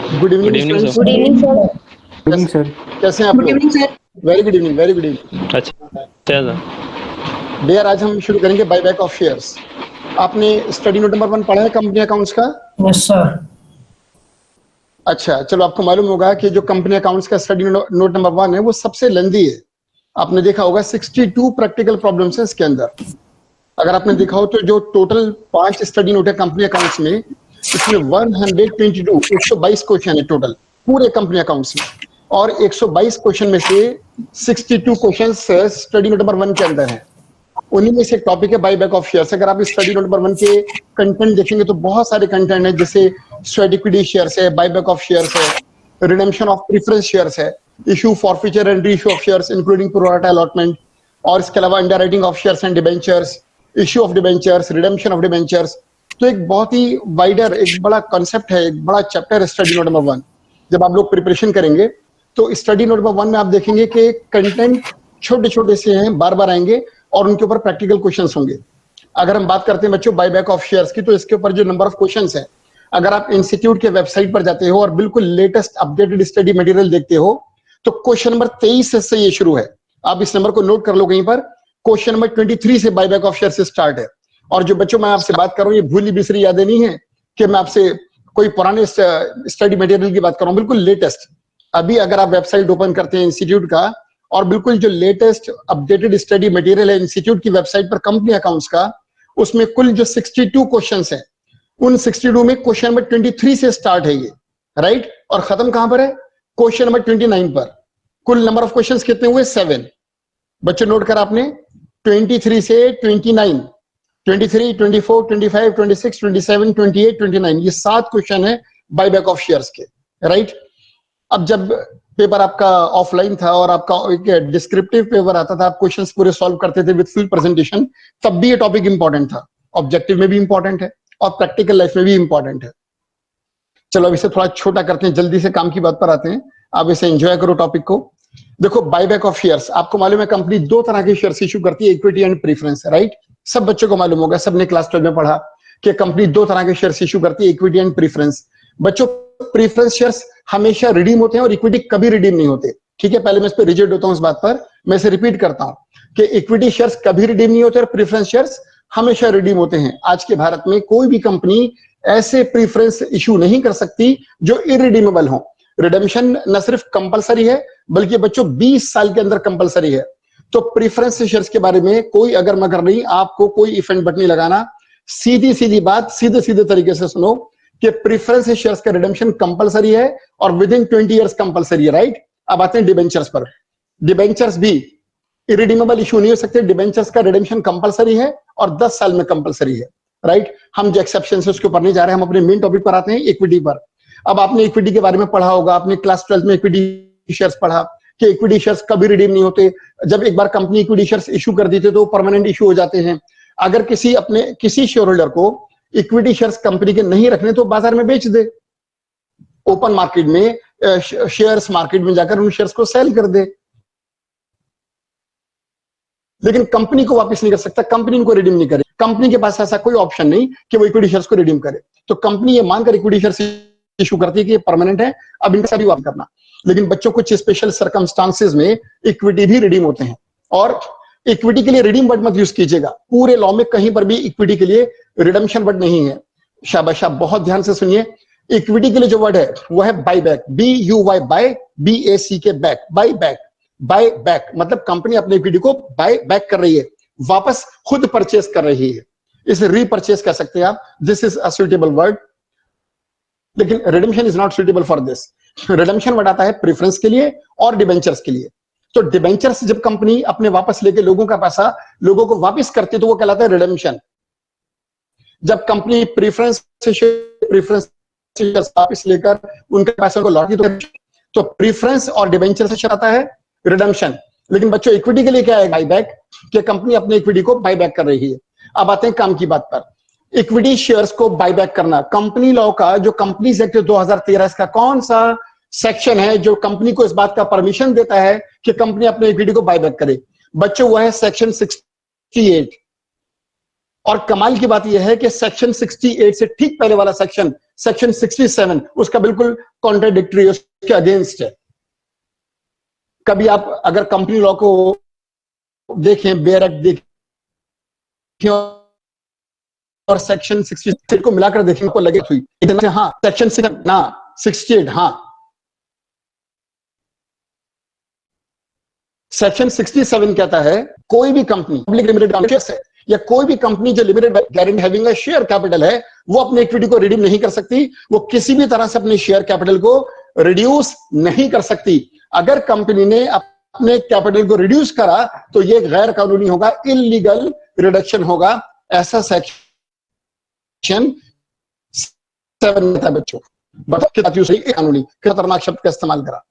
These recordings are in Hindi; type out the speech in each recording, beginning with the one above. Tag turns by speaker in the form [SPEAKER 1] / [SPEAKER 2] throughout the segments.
[SPEAKER 1] Good evening
[SPEAKER 2] good evening
[SPEAKER 1] students.
[SPEAKER 2] Sir.
[SPEAKER 3] Good evening sir.
[SPEAKER 4] Good evening sir.
[SPEAKER 1] कैसे हैं आप
[SPEAKER 3] गुड
[SPEAKER 1] लोग?
[SPEAKER 3] Evening sir.
[SPEAKER 1] Very good evening, very good evening.
[SPEAKER 2] अच्छा सर।
[SPEAKER 1] डियर, आज हम शुरू करेंगे बायबैक ऑफ शेयर्स। आपने स्टडी नोट नंबर 1 पढ़ा है कंपनी अकाउंट्स का?
[SPEAKER 3] Yes sir.
[SPEAKER 1] अच्छा, चलो आपको मालूम होगा कि जो कंपनी अकाउंट्स का स्टडी नोट नंबर 1 है वो सबसे लेंदी है। आपने देखा होगा 62 प्रैक्टिकल प्रॉब्लम्स है इसके अंदर। अगर आपने देखा हो तो जो टोटल 5 स्टडी नोट है कंपनी अकाउंट्स में, इसमें 122 क्वेश्चन है टोटल पूरे कंपनी अकाउंट्स में, और 122 क्वेश्चन में से 62 क्वेश्चन स्टडी नोट नंबर 1 के अंदर है। उन्हीं में से एक टॉपिक है बायबैक ऑफ शेयर्स। अगर आप स्टडी नोट नंबर 1 के कंटेंट देखेंगे तो बहुत सारे कंटेंट है, जैसे स्वेट इक्विटी शेयर्स है, बायबैक ऑफ शेयर्स है, रिडेम्पशन ऑफ प्रेफरेंस शेयर्स है, issue forfeiture and reissue of shares including pro rata allotment, और इसके अलावा underwriting of shares and debentures, issue of debentures, redemption of debentures. तो एक बहुत ही वाइडर, एक बड़ा कॉन्सेप्ट है, एक बड़ा चैप्टर है स्टडी नोट नंबर 1। जब आप लोग प्रिपरेशन करेंगे तो स्टडी नोट नंबर 1 में आप देखेंगे कि कंटेंट छोटे छोटे से हैं, बार बार आएंगे और उनके ऊपर प्रैक्टिकल क्वेश्चंस होंगे। अगर हम बात करते हैं बच्चों बायबैक ऑफ शेयर्स की, तो इसके ऊपर जो नंबर ऑफ क्वेश्चंस है, अगर आप इंस्टीट्यूट के वेबसाइट पर जाते हो और बिल्कुल लेटेस्ट अपडेटेड स्टडी मटेरियल देखते हो तो क्वेश्चन नंबर 23 से ये शुरू है। आप इस नंबर को नोट कर लो कहीं पर। क्वेश्चन नंबर 23 से बायबैक ऑफ शेयर्स स्टार्ट है। और जो बच्चों मैं आपसे बात कर रहा हूँ, ये भूली बिसरी यादें नहीं है कि मैं आपसे कोई पुराने स्टडी मटेरियल की बात कर रहा हूँ, बिल्कुल लेटेस्ट। अभी अगर आप वेबसाइट ओपन करते हैं इंस्टीट्यूट का और बिल्कुल जो लेटेस्ट अपडेटेड स्टडी मटेरियल है इंस्टीट्यूट की वेबसाइट पर कंपनी अकाउंट्स का, उसमें कुल जो 62 क्वेश्चंस हैं, उन 62 में क्वेश्चन नंबर 23 से स्टार्ट है ये, राइट? और खत्म कहां पर है? क्वेश्चन नंबर 29 पर। कुल नंबर ऑफ क्वेश्चंस कितने हुए? 7। बच्चों नोट कर आपने, 23 से 29, 23, 24, 25, 26, 27, 28, 29, ये 7 क्वेश्चन है बायबैक ऑफ शेयर्स के, राइट? अब जब पेपर आपका ऑफलाइन था और आपका एक डिस्क्रिप्टिव पेपर आता था, आप क्वेश्चंस पूरे सॉल्व करते थे विद फुल प्रेजेंटेशन, तब भी ये टॉपिक इंपॉर्टेंट था। ऑब्जेक्टिव में भी इंपॉर्टेंट है और प्रैक्टिकल लाइफ में भी इंपॉर्टेंट है। चलो अब इसे थोड़ा छोटा करते हैं, जल्दी से काम की बात पर आते हैं। आप इसे एंजॉय करो टॉपिक को। देखो बायबैक ऑफ शेयर्स, आपको मालूम है कंपनी 2 तरह के शेयर्स इशू करती है, इक्विटी एंड प्रेफरेंस, राइट? सब बच्चों को मालूम होगा, सबने क्लास 12 में पढ़ा कि कंपनी 2 तरह के शेयर्स इशू करती है, इक्विटी एंड प्रेफरेंस। बच्चों प्रेफरेंस शेयर्स हमेशा रिडीम होते हैं और इक्विटी कभी रिडीम नहीं होते, ठीक है? पहले मैं इस पर रिजिड होता हूं इस बात पर, मैं इसे रिपीट करता हूं कि इक्विटी शेयर्स कभी रिडीम नहीं होते और प्रेफरेंस शेयर्स हमेशा रिडीम होते हैं। आज के भारत में कोई भी कंपनी ऐसे प्रेफरेंस इशू नहीं कर सकती जो इरिडीमेबल हो। रिडेम्पशन न सिर्फ कंपलसरी है बल्कि बच्चों 20 साल के अंदर कंपलसरी है। तो प्रेफरेंस शेयर्स के बारे में कोई अगर मगर नहीं, आपको कोई इफेंट बट नहीं लगाना। सीधी सीधी बात, सीधे सीधे तरीके से सुनो कि प्रेफरेंस शेयर्स का रिडेम्पशन कंपलसरी है और विद इन 20 इयर्स कंपलसरी है, राइट? अब आते हैं डिबेंचर्स पर। डिबेंचर्स भी इरिडीमेबल इशू नहीं हो सकते, डिबेंचर्स का रिडेम्पशन कंपलसरी है और 10 साल में कंपलसरी है, राइट? हम जो एक्सेप्शन है उसके ऊपर नहीं जा रहे, हम अपने मेन टॉपिक पर आते हैं, इक्विटी पर। अब आपने इक्विटी के बारे में पढ़ा होगा, आपने क्लास 12 में इक्विटी शेयर्स पढ़ा कि इक्विटी शेयर्स कभी रिडीम नहीं होते। जब एक बार कंपनी इक्विटी शेयर्स इशू कर देते तो परमानेंट इशू हो जाते हैं। अगर किसी शेयर होल्डर को इक्विटी शेयर्स कंपनी के नहीं रखने तो बाजार में बेच दे, ओपन मार्केट में, शेयर्स मार्केट में जाकर उन शेयर्स को सेल कर दे, लेकिन कंपनी को वापस नहीं कर सकता, कंपनी इनको रिडीम नहीं करे। कंपनी के पास ऐसा कोई ऑप्शन नहीं कि वो इक्विटी शेयर्स को रिडीम करे। तो कंपनी ये मानकर इक्विटी शेयर्स इशू करती है कि ये परमानेंट है, अब इनका भी वापस करना। लेकिन बच्चों कुछ स्पेशल सर्कमस्टांसेस में इक्विटी भी रिडीम होते हैं। और इक्विटी के लिए रिडीम वर्ड मत यूज कीजिएगा, पूरे लॉ में कहीं पर भी इक्विटी के लिए रिडेम्पशन वर्ड नहीं है। शाबाश, बहुत ध्यान से सुनिए। इक्विटी के लिए जो वर्ड है वो है buyback, BUY, buy, BACK, back, buy back. Buy back मतलब कंपनी अपने इक्विटी को बाय बैक कर रही है, वापस खुद परचेस कर रही है। इसे रीपरचेस कह सकते हैं आप। This is a suitable word, लेकिन redemption is not suitable for this. Redemption word आता है प्रेफरेंस के लिए और डिबेंचर्स के लिए। तो डिबेंचर्स जब कंपनी अपने वापस लेके लोगों का पैसा लोगों को वापस करती है तो वो कहलाता है रिडेम्पशन। जब कंपनी प्रेफरेंस वापस लेकर उनके पैसे को लौटी तो प्रेफरेंस और डिबेंचर से आता है रिडेम्पशन। लेकिन बच्चों इक्विटी के लिए क्या है? बायबैक, कि कंपनी अपनी इक्विटी को बायबैक कर रही है। अब आते हैं काम की बात पर। इक्विटी शेयर्स को बायबैक करना, कंपनी लॉ का जो कंपनीज एक्ट 2013, इसका कौन सा सेक्शन है जो कंपनी को इस बात का परमिशन देता है कि कंपनी अपने इक्विटी को बायबैक करे? बच्चों वो है सेक्शन 68। और कमाल की बात यह है कि सेक्शन 68 से ठीक पहले वाला सेक्शन सेक्शन 67 उसका बिल्कुल कॉन्ट्राडिक्टरी, उसके अगेंस्ट है। कभी आप अगर कंपनी लॉ को देखें, बेयर एक्ट देखें और सेक्शन 66 को मिलाकर देखें, को लगे हुई इतना, हाँ सेक्शन 68, हाँ सेक्शन 67 कहता है कोई भी कंपनी पब्लिक लिमिटेड है या कोई भी कंपनी जो limited guarantee having a share capital है, वो अपने इक्विटी को रिडीम नहीं कर सकती, वो किसी भी तरह से अपने शेयर कैपिटल को रिड्यूस नहीं कर सकती। अगर कंपनी ने अपने कैपिटल को रिड्यूस करा तो ये गैर कानूनी होगा, इलीगल रिडक्शन होगा। ऐसा सेक्शन 7 था बच्चों। बताओ कानूनी खतरनाक शब्द का इस्तेमाल करा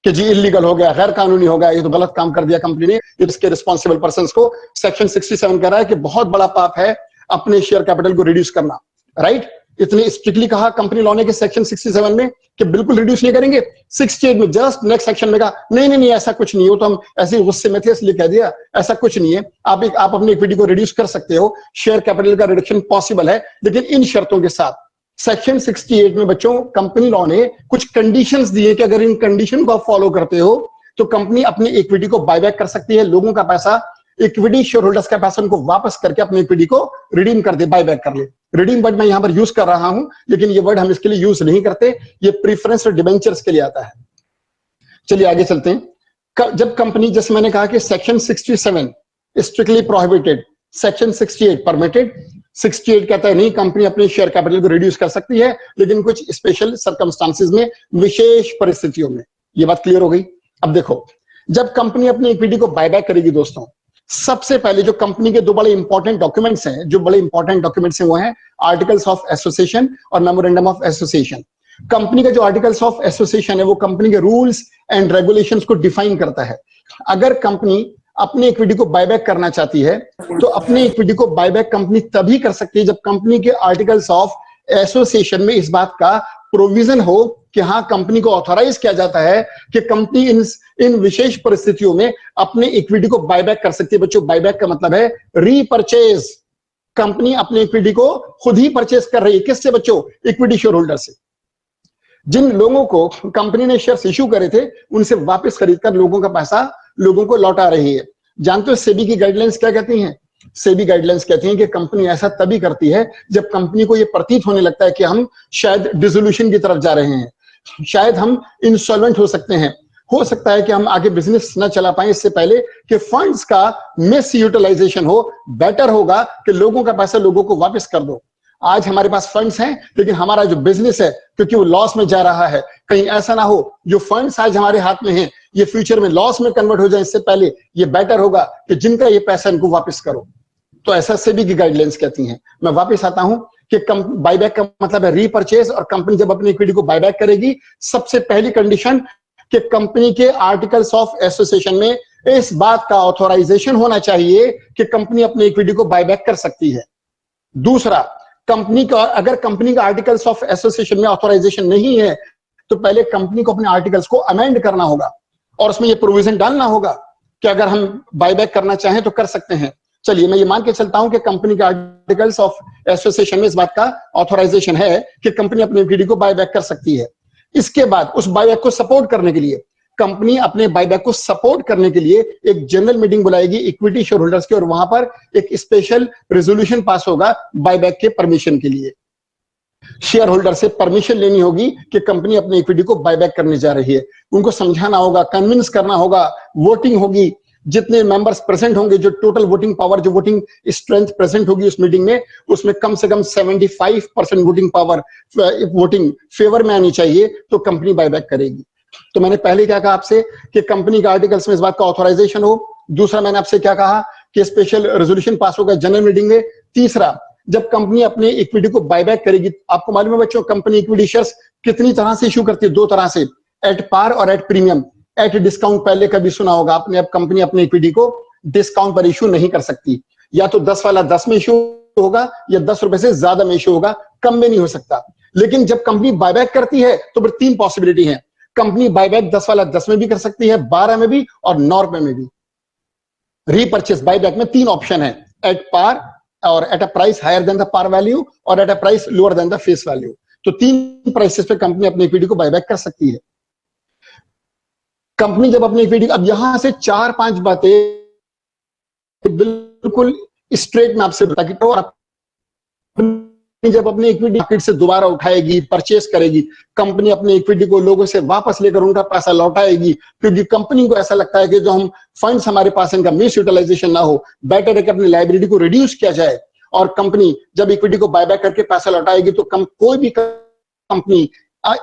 [SPEAKER 1] कि जी इलीगल हो गया, गैर कानूनी हो गया, ये तो गलत काम कर दिया कंपनी ने, इसके रिस्पॉन्सिबल पर्संस को सेक्शन 67 कह रहा है कि बहुत बड़ा पाप है अपने शेयर कैपिटल को रिड्यूस करना। राइट, इतनी स्ट्रिक्टली कहा कंपनी लॉ ने कि सेक्शन 67 में कि बिल्कुल रिड्यूस नहीं करेंगे। 68 में जस्ट नेक्स्ट सेक्शन में कहा नहीं नहीं नहीं ऐसा कुछ नहीं हो, तो हम ऐसे गुस्से में थे इसलिए कह दिया, ऐसा कुछ नहीं है। आप अपनी इक्विटी को रिड्यूस कर सकते हो, शेयर कैपिटल का रिडक्शन पॉसिबल है, लेकिन इन शर्तों के साथ। सेक्शन 68 में बच्चों कंपनी लॉ ने कुछ कंडीशंस दिए कि अगर इन कंडीशन को आप फॉलो करते हो तो कंपनी अपनी इक्विटी को बायबैक कर सकती है, लोगों का पैसा, इक्विटी शेयर होल्डर्स का पैसा उनको वापस करके अपनी इक्विटी को रिडीम कर दे, बायबैक कर ले। रिडीम वर्ड मैं यहां पर यूज कर रहा हूं, लेकिन ये वर्ड हम इसके लिए यूज नहीं करते, ये प्रीफरेंस और डिबेंचर्स के लिए आता है। चलिए आगे चलते हैं। जब कंपनी, जैसे मैंने कहा कि section 67 strictly prohibited, section 68 permitted. 68 कहता है नहीं, कंपनी अपने शेयर कैपिटल को रिड्यूस कर सकती है, लेकिन कुछ स्पेशल सर्कमस्टांसेस में, विशेष परिस्थितियों में। ये बात क्लियर हो गई। अब देखो, जब कंपनी अपनी इक्विटी को बायबैक करेगी दोस्तों, सबसे पहले जो कंपनी के दो बड़े इंपॉर्टेंट डॉक्यूमेंट्स हैं, जो बड़े इंपॉर्टेंट डॉक्यूमेंट्स हैं वो हैं आर्टिकल्स ऑफ एसोसिएशन और मेमोरेंडम ऑफ एसोसिएशन। कंपनी का जो आर्टिकल्स ऑफ एसोसिएशन है वो कंपनी के रूल्स एंड रेगुलेशंस को डिफाइन करता है। अगर कंपनी अपनी इक्विटी को बायबैक करना चाहती है तो अपनी इक्विटी को बायबैक कंपनी तभी कर सकती है जब कंपनी के आर्टिकल्स ऑफ एसोसिएशन में इस बात का प्रोविजन हो कि हाँ, कंपनी को ऑथराइज किया जाता है कि कंपनी इन विशेष परिस्थितियों में अपने इक्विटी को बायबैक कर सकती है। बच्चों, बायबैक का मतलब है रीपरचेज। कंपनी अपनी इक्विटी को खुद ही परचेज कर रही है। किससे बच्चों? इक्विटी शेयर होल्डर से। जिन लोगों को कंपनी ने शेयर्स इश्यू करे थे उनसे वापस खरीदकर लोगों का पैसा लोगों को लौटा रही है। जानते हो सेबी की गाइडलाइंस क्या कहती हैं? सेबी गाइडलाइंस कहती हैं कि कंपनी ऐसा तभी करती है जब कंपनी को यह प्रतीत होने लगता है कि हम शायद डिसोल्यूशन की तरफ जा रहे हैं, शायद हम इंसॉल्वेंट हो सकते हैं, हो सकता है कि हम आगे बिजनेस न चला पाए, इससे पहले कि फंड्स का मिस यूटिलाइजेशन हो। बेटर होगा कि लोगों का पैसा लोगों को वापस कर दो। आज हमारे पास फंड्स हैं, लेकिन हमारा जो बिजनेस है क्योंकि वो लॉस में जा रहा है, कहीं ऐसा ना हो जो फंड्स आज हमारे हाथ में हैं ये फ्यूचर में लॉस में कन्वर्ट हो जाए, इससे पहले ये बेटर होगा कि जिनका ये पैसा इनको वापस करो। तो ऐसा सेबी की गाइडलाइंस कहती हैं। मैं वापस आता हूं कि बायबैक का मतलब है रीपरचेज, और कंपनी जब अपनी इक्विटी को बायबैक करेगी, सबसे पहली कंडीशन कि कंपनी के आर्टिकल्स ऑफ एसोसिएशन में इस बात का ऑथोराइजेशन होना चाहिए कि कंपनी अपनी इक्विटी को बायबैक कर सकती है। दूसरा, कंपनी का, अगर कंपनी का आर्टिकल्स ऑफ एसोसिएशन में ऑथोराइजेशन नहीं है तो पहले कंपनी को अपने आर्टिकल्स को अमेंड करना होगा और उसमें यह प्रोविजन डालना होगा कि अगर हम बायबैक करना चाहें तो कर सकते हैं। चलिए मैं ये मान के चलता हूं कि कंपनी के आर्टिकल्स ऑफ एसोसिएशन में इस बात का ऑथोराइजेशन है कि कंपनी अपनी इक्विटी को बायबैक कर सकती है। इसके बाद उस बायबैक को सपोर्ट करने के लिए कंपनी अपने बायबैक को सपोर्ट करने के लिए एक जनरल मीटिंग बुलाएगी इक्विटी शेयर होल्डर्स की, और वहां पर एक स्पेशल रेजोल्यूशन पास होगा बायबैक के परमिशन के लिए। शेयर होल्डर से परमिशन लेनी होगी कि कंपनी अपनी इक्विटी को बायबैक करने जा रही है। उनको समझाना होगा, कन्विंस करना होगा, वोटिंग होगी, जितने मेंबर्स प्रेजेंट होंगे, जो टोटल वोटिंग पावर, जो वोटिंग स्ट्रेंथ प्रेजेंट होगी उस मीटिंग में, उसमें कम से कम 75% वोटिंग पावर, वोटिंग फेवर में आनी चाहिए, तो कंपनी बायबैक करेगी। तो मैंने पहले क्या कहा आपसे कि कंपनी के आर्टिकल्स में इस बात का ऑथराइजेशन हो। दूसरा, मैंने आपसे क्या कहा कि स्पेशल रेजोल्यूशन पास होगा जनरल मीटिंग में। तीसरा, जब कंपनी अपने इक्विटी को बायबैक करेगी, आपको मालूम है बच्चों कंपनी इक्विटी शेयर्स कितनी तरह से इश्यू करती है? दो तरह से, एट पार और एट प्रीमियम। एट डिस्काउंट पहले कभी सुना होगा आपने। अब कंपनी अपनी इक्विटी को डिस्काउंट पर इश्यू नहीं कर सकती, या तो 10 वाला 10 में इश्यू होगा या 10 रुपए से ज्यादा में इश्यू होगा, कम में नहीं हो सकता। लेकिन जब कंपनी बायबैक करती है तो फिर 3 पॉसिबिलिटी है। कंपनी बायबैक 10 वाला 10 में भी कर सकती है, 12 में भी और 9 रुपए में भी। रीपरचेस बायबैक में 3 ऑप्शन है, एट पार, और at a price higher than the par value और at a price lower than the face value. तो 3 प्राइसेस पे कंपनी अपनी इक्विटी को बायबैक कर सकती है। कंपनी जब अपनी इक्विटी, अब यहां से 4-5 बातें बिल्कुल स्ट्रेट में आपसे ताकि तो जब अपनी इक्विटी मार्केट से दोबारा उठाएगी, परचेस करेगी, कंपनी अपनी इक्विटी को लोगों से वापस लेकर उनका पैसा लौटाएगी, क्योंकि कंपनी को ऐसा लगता है कि जो हम फंड्स हमारे पास इनका मिस यूटिलाइजेशन ना हो, बेटर है कि अपनी लायबिलिटी को रिड्यूस किया जाए। और कंपनी जब इक्विटी को बायबैक करके पैसा लौटाएगी तो कोई भी कंपनी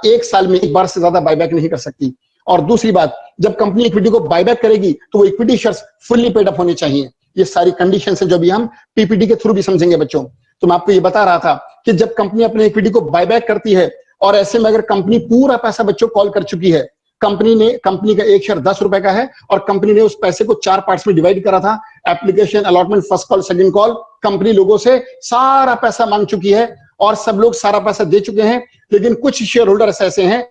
[SPEAKER 1] 1 साल में एक बार से ज्यादा बायबैक नहीं कर सकती। और दूसरी बात, जब कंपनी इक्विटी को बायबैक करेगी तो वो equity shares fully paid up होने चाहिए। ये सारी कंडीशन है जो भी हम पीपीटी के थ्रू भी समझेंगे बच्चों। तो मैं आपको ये बता रहा था कि जब कंपनी अपने इक्विटी को बायबैक करती है और ऐसे में अगर कंपनी पूरा पैसा बच्चों कॉल कर चुकी है, कंपनी का एक शेयर 10 रुपए का है और कंपनी ने उस पैसे को 4 पार्ट्स में डिवाइड करा था, application, allotment, first call, second call. Company लोगों से सारा पैसा मांग चुकी है और सब लोग सारा पैसा दे चुके हैं, लेकिन कुछ शेयर होल्डर्स ऐसे हैं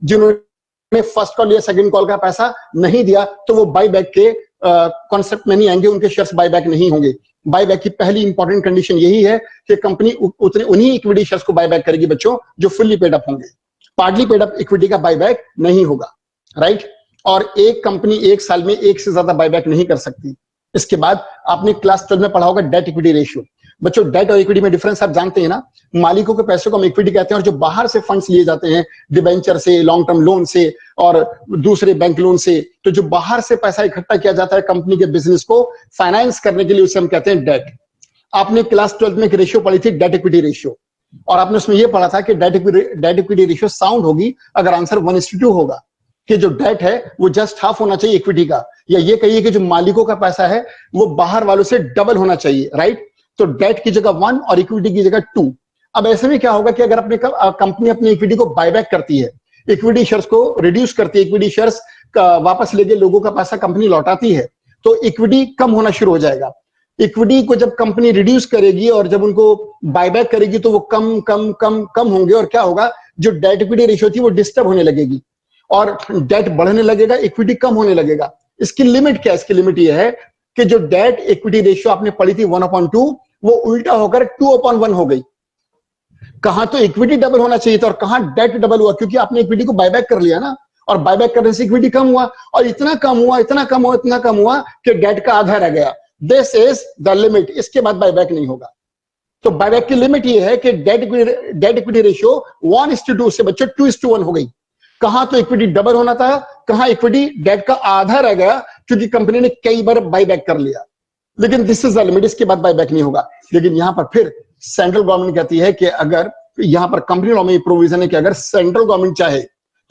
[SPEAKER 1] जिन्होंने फर्स्ट कॉल या सेकंड कॉल का पैसा नहीं दिया, तो वो बायबैक के कॉन्सेप्ट में नहीं आएंगे, उनके शेयर्स बायबैक नहीं होंगे। बायबैक की पहली इंपॉर्टेंट कंडीशन यही है कि कंपनी उन्हीं इक्विटी शेयर्स को बायबैक करेगी बच्चों जो फुल्ली पेड अप होंगे। पार्टली पेड अप इक्विटी का बायबैक नहीं होगा, राइट। और एक कंपनी 1 साल में 1 से ज्यादा बायबैक नहीं कर सकती। इसके बाद आपने क्लास 12 में पढ़ा होगा डेट इक्विटी रेशियो। बच्चों डेट और इक्विटी में डिफरेंस आप जानते हैं ना। मालिकों के पैसों को हम इक्विटी कहते हैं और जो बाहर से फंड्स लिए जाते हैं, डिबेंचर से, लॉन्ग टर्म लोन से और दूसरे बैंक लोन से, तो जो बाहर से पैसा इकट्ठा किया जाता है कंपनी के बिजनेस को फाइनेंस करने के लिए, उसे हम कहते हैं डेट। आपने क्लास 12 में एक रेशियो पढ़ी थी, डेट इक्विटी रेशियो, और आपने उसमें यह पढ़ा था कि डेट इक्विटी रेशियो साउंड होगी अगर आंसर 1:2 होगा, कि जो डेट है वो जस्ट हाफ होना चाहिए इक्विटी का, या ये कहिए कि जो मालिकों का पैसा है वो बाहर वालों से डबल होना चाहिए, राइट। तो डेट की जगह 1 और इक्विटी की जगह 2। अब ऐसे में क्या होगा कि अगर अपने कंपनी अपनी इक्विटी को बायबैक करती है, इक्विटी शेयर्स को रिड्यूस करती है, इक्विटी शेयर्स वापस लेके लोगों का पैसा कंपनी लौटाती है, तो इक्विटी कम होना शुरू हो जाएगा। इक्विटी को जब कंपनी रिड्यूस करेगी और जब उनको बायबैक करेगी तो वो कम कम कम कम होंगे, और क्या होगा, जो डेट इक्विटी रेशियो थी वो डिस्टर्ब होने लगेगी और डेट बढ़ने लगेगा, इक्विटी कम होने लगेगा। इसकी लिमिट क्या है? इसकी लिमिट ये है कि जो डेट इक्विटी रेशियो आपने पढ़ी थी 1/2, वो उल्टा होकर 2/1 हो गई। कहां तो इक्विटी डबल होना चाहिए था और कहां डेट डबल हुआ, क्योंकि आपने इक्विटी को बायबैक कर लिया ना, और बायबैक करने से इक्विटी कम हुआ, और इतना कम हुआ, इतना कम हुआ, इतना कम हुआ कि डेट का आधा रह गया। दिस इज द लिमिट, इसके बाद बायबैक नहीं होगा। तो बायबैक की लिमिट ये है कि डेट इक्विटी रेशियो 1:2 से बच्चों 2:1 हो गई। कहां तो इक्विटी डबल होना था, कहां इक्विटी डेट का आधा रह गया, क्योंकि कंपनी ने कई बार बायबैक कर लिया। लेकिन दिस इज द लिमिट, इसके बाद बायबैक नहीं होगा। लेकिन यहां पर फिर सेंट्रल गवर्नमेंट कहती है कि अगर यहां पर कंपनी लॉ में प्रोविजन है कि अगर सेंट्रल गवर्नमेंट चाहे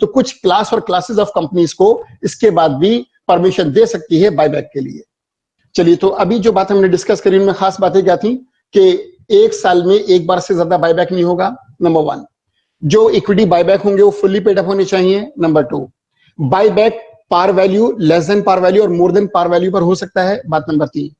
[SPEAKER 1] तो कुछ क्लास और क्लासेस ऑफ कंपनीज को इसके बाद भी परमिशन दे सकती है बायबैक के लिए। चलिए, तो अभी जो बात हमने डिस्कस करी उनमें खास बातें क्या थी कि 1 साल में एक बार से ज्यादा बायबैक नहीं होगा, नंबर 1। जो इक्विटी बायबैक होंगे वो फुल्ली पेड अप होने चाहिए, number 2। Buyback par value, less than par value और मोर देन पार वैल्यू पर हो सकता है, बात नंबर 3।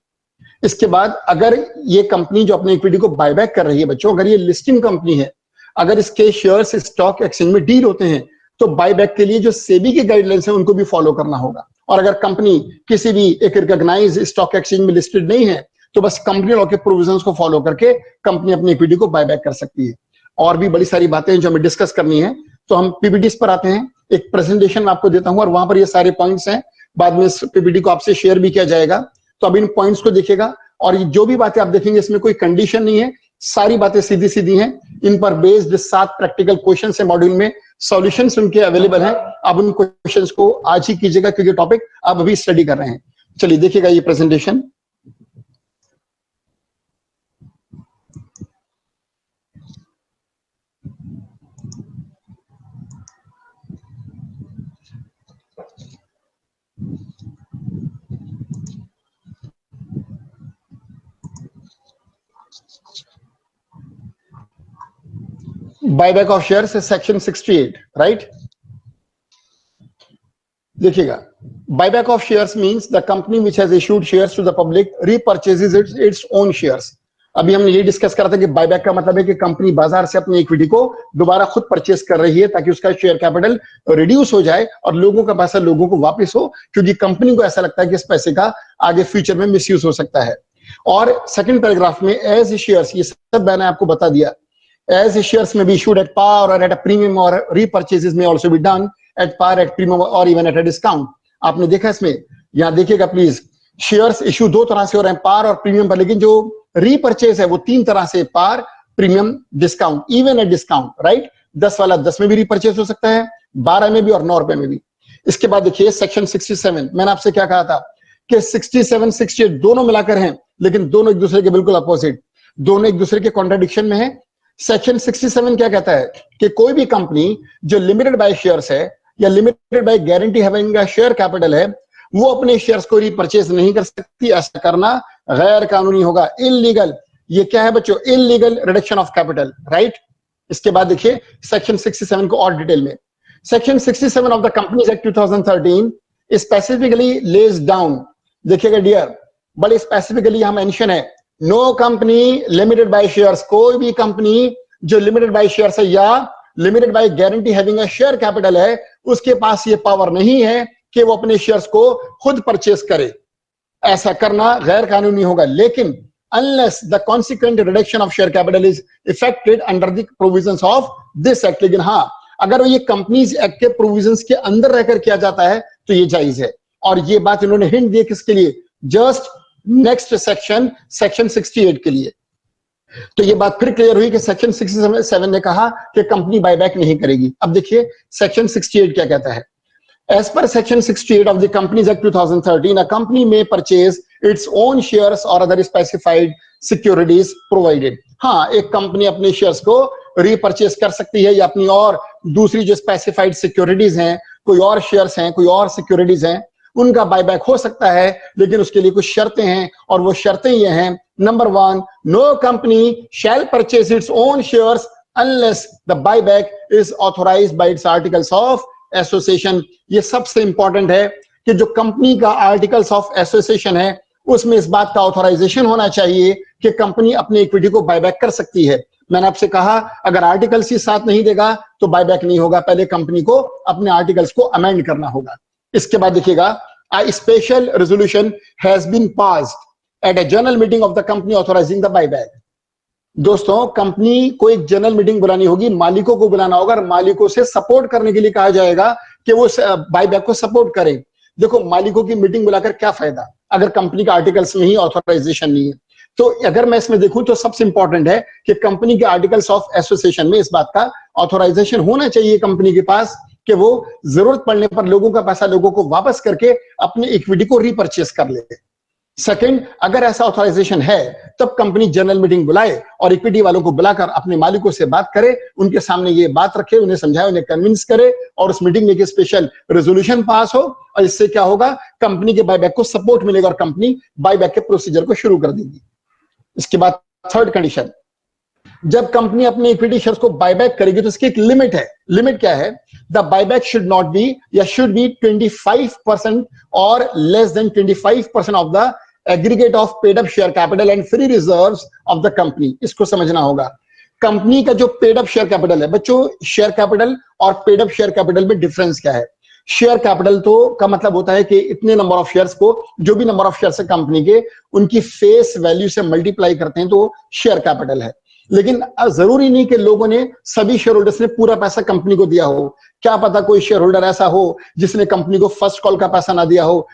[SPEAKER 1] इसके बाद अगर ये कंपनी जो अपने इक्विटी को बायबैक कर रही है बच्चों, अगर ये लिस्टिंग कंपनी है, अगर इसके शेयर्स स्टॉक एक्सचेंज में डील होते हैं, तो बायबैक के लिए जो सेबी की गाइडलाइंस है उनको भी फॉलो करना होगा। और अगर कंपनी किसी भी एक रिकॉग्नाइज्ड स्टॉक एक्सचेंज में लिस्टेड नहीं है, तो बस कंपनी लॉ के प्रोविजंस को फॉलो करके कंपनी अपनी इक्विटी को बायबैक कर सकती है। और भी बड़ी सारी बातें हैं जो हमें डिस्कस करनी है, तो हम पीपीटीज पर आते हैं। एक प्रेजेंटेशन मैं आपको देता हूं और वहां पर ये सारे पॉइंट्स हैं, बाद में इस पीपीटी को आपसे शेयर भी किया जाएगा। तो अब इन पॉइंट्स को देखिएगा, और ये जो भी बातें आप देखेंगे इसमें कोई कंडीशन नहीं है, सारी बातें सीधी सीधी हैं। इन पर बेस्ड 7 प्रैक्टिकल क्वेश्चन है मॉड्यूल में, सॉल्यूशंस उनके अवेलेबल हैं। आप उन क्वेश्चंस को आज ही कीजिएगा क्योंकि टॉपिक आप अभी स्टडी कर रहे हैं। चलिए देखिएगा ये presentation. Buyback of shares section 68, right. देखिएगा, buyback of shares means the company which has issued shares to the public repurchases its own shares. अभी हमने ये डिस्कस करा था कि बायबैक का मतलब है कि कंपनी बाजार से अपनी इक्विटी को दोबारा खुद परचेस कर रही है ताकि उसका शेयर कैपिटल रिड्यूस हो जाए और लोगों का पैसा लोगों को वापस हो, क्योंकि कंपनी को ऐसा लगता है कि इस पैसे का आगे फ्यूचर में मिसयूज हो सकता है। और सेकंड पैराग्राफ में एज शेयर्स, ये सब मैंने आपको बता दिया, एज शेयर्स में बी इशूड एट पार और एट अ प्रीमियम और रीपर्चेजेस में also be done at par, at premium और इवन एट अ डिस्काउंट। आपने देखा इसमें, यहां देखिएगा प्लीज, शेयर्स इशू दो तरह से हो रहे हैं, पार और प्रीमियम पर, लेकिन जो रीपर्चेज है वो तीन तरह से, par, premium, discount, even at discount, right. 10 वाला 10 में भी रीपर्चेज हो सकता है, 12 में भी और 9 रुपए में भी। इसके बाद देखिए सेक्शन 67, मैंने आपसे क्या कहा था कि 67, 68 दोनों मिलाकर हैं, लेकिन दोनों एक दूसरे के बिल्कुल अपोजिट, दोनों एक दूसरे के कॉन्ट्रडिक्शन में है। सेक्शन 67 क्या कहता है कि कोई भी कंपनी जो लिमिटेड बाय शेयर्स है या limited by guarantee having a share capital है, वो अपने शेयर्स को रीपर्चेज नहीं कर सकती। ऐसा करना गैर कानूनी होगा, इलीगल। ये क्या है बच्चों? Illegal reduction of capital, right. इसके बाद देखिए सेक्शन 67 को और डिटेल में। Section 67 of the companies act 2013 specifically lays down, देखिएगा डियर, बड़े स्पेसिफिकली यहां मेंशन है, no company limited by shares, कोई भी कंपनी जो लिमिटेड बाय शेयर्स है या limited by guarantee having a share capital है, उसके पास ये पावर नहीं है कि वो अपने शेयर्स को खुद परचेस करे। ऐसा करना गैर कानूनी होगा, लेकिन unless the consequent reduction of share capital is effected under the provisions of this act, लेकिन हाँ, अगर ये कंपनीज एक्ट के प्रोविजंस के अंदर रहकर किया जाता है तो ये जायज है। और ये बात इन्होंने हिंट दी किसके लिए? जस्ट नेक्स्ट सेक्शन, सेक्शन 68 के लिए। तो ये बात फिर क्लियर हुई कि सेक्शन 67 ने कहा कि कंपनी बायबैक नहीं करेगी। अब देखिए सेक्शन 68 क्या कहता है। As per section 68 of the Companies Act 2013, a company may purchase its own shares or other specified securities provided। हाँ, एक कंपनी अपने शेयर्स को रीपर्चेस कर सकती है या अपनी और दूसरी जो स्पेसिफाइड सिक्योरिटीज हैं, कोई और शेयर्स हैं, कोई और सिक्योरिटीज हैं, उनका बायबैक हो सकता है, लेकिन उसके लिए कुछ शर्तें हैं, और वो शर्तें ये हैं, number 1, no company shall purchase its own shares unless the buyback is authorised by its articles of association. ये सबसे इंपॉर्टेंट है कि जो कंपनी का आर्टिकल्स ऑफ एसोसिएशन है उसमें इस बात का ऑथराइजेशन होना चाहिए कि कंपनी अपनी इक्विटी को बायबैक कर सकती है। मैंने आपसे कहा अगर आर्टिकल्स ही साथ नहीं देगा तो बायबैक नहीं होगा, पहले कंपनी को अपने आर्टिकल्स को अमेंड करना होगा। इसके बाद देखिएगा, a special resolution has been passed at a general meeting of the company authorising the buyback. दोस्तों, कंपनी को एक जनरल मीटिंग बुलानी होगी, मालिकों को बुलाना होगा और मालिकों से सपोर्ट करने के लिए कहा जाएगा कि वो बायबैक को सपोर्ट करें। देखो, मालिकों की मीटिंग बुलाकर क्या फायदा अगर कंपनी का आर्टिकल्स नहीं, ऑथराइजेशन नहीं है। तो अगर मैं इसमें देखूं तो सबसे इंपॉर्टेंट है कि कंपनी के आर्टिकल्स ऑफ एसोसिएशन में इस बात का ऑथराइजेशन होना चाहिए कंपनी के पास कि वो जरूरत पड़ने पर लोगों का पैसा लोगों को वापस करके अपनी इक्विटी को रीपर्चेस कर ले। सेकंड, अगर ऐसा ऑथराइजेशन है तब कंपनी जनरल मीटिंग बुलाए और इक्विटी वालों को बुलाकर अपने मालिकों से बात करे, उनके सामने ये बात रखे, उन्हें समझाए, उन्हें कन्विंस करे और उस मीटिंग में एक स्पेशल रेजोल्यूशन पास हो। और इससे क्या होगा, कंपनी के बायबैक को सपोर्ट मिलेगा और कंपनी बायबैक के प्रोसीजर को शुरू कर देगी। इसके बाद थर्ड कंडीशन, जब कंपनी अपने इक्विटी शेयर्स को बायबैक करेगी तो इसकी एक लिमिट है। लिमिट क्या है? The buyback should not be या शुड बी 25% और less than 25% of the aggregate of paid up share capital and free reserves of the company. इसको समझना होगा। कंपनी का जो पेड अप शेयर कैपिटल है, बच्चों शेयर कैपिटल और पेड अप शेयर कैपिटल में डिफरेंस क्या है? शेयर कैपिटल तो का मतलब होता है कि इतने नंबर ऑफ शेयर्स को, जो भी नंबर ऑफ शेयर्स है कंपनी के, उनकी फेस वैल्यू से मल्टीप्लाई करते हैं तो शेयर कैपिटल है। लेकिन जरूरी नहीं कि लोगों ने, सभी शेयर होल्डर्स ने पूरा पैसा कंपनी को दिया हो। क्या पता कोई शेयर होल्डर ऐसा हो जिसने कंपनी को फर्स्ट कॉल का पैसा ना दिया हो,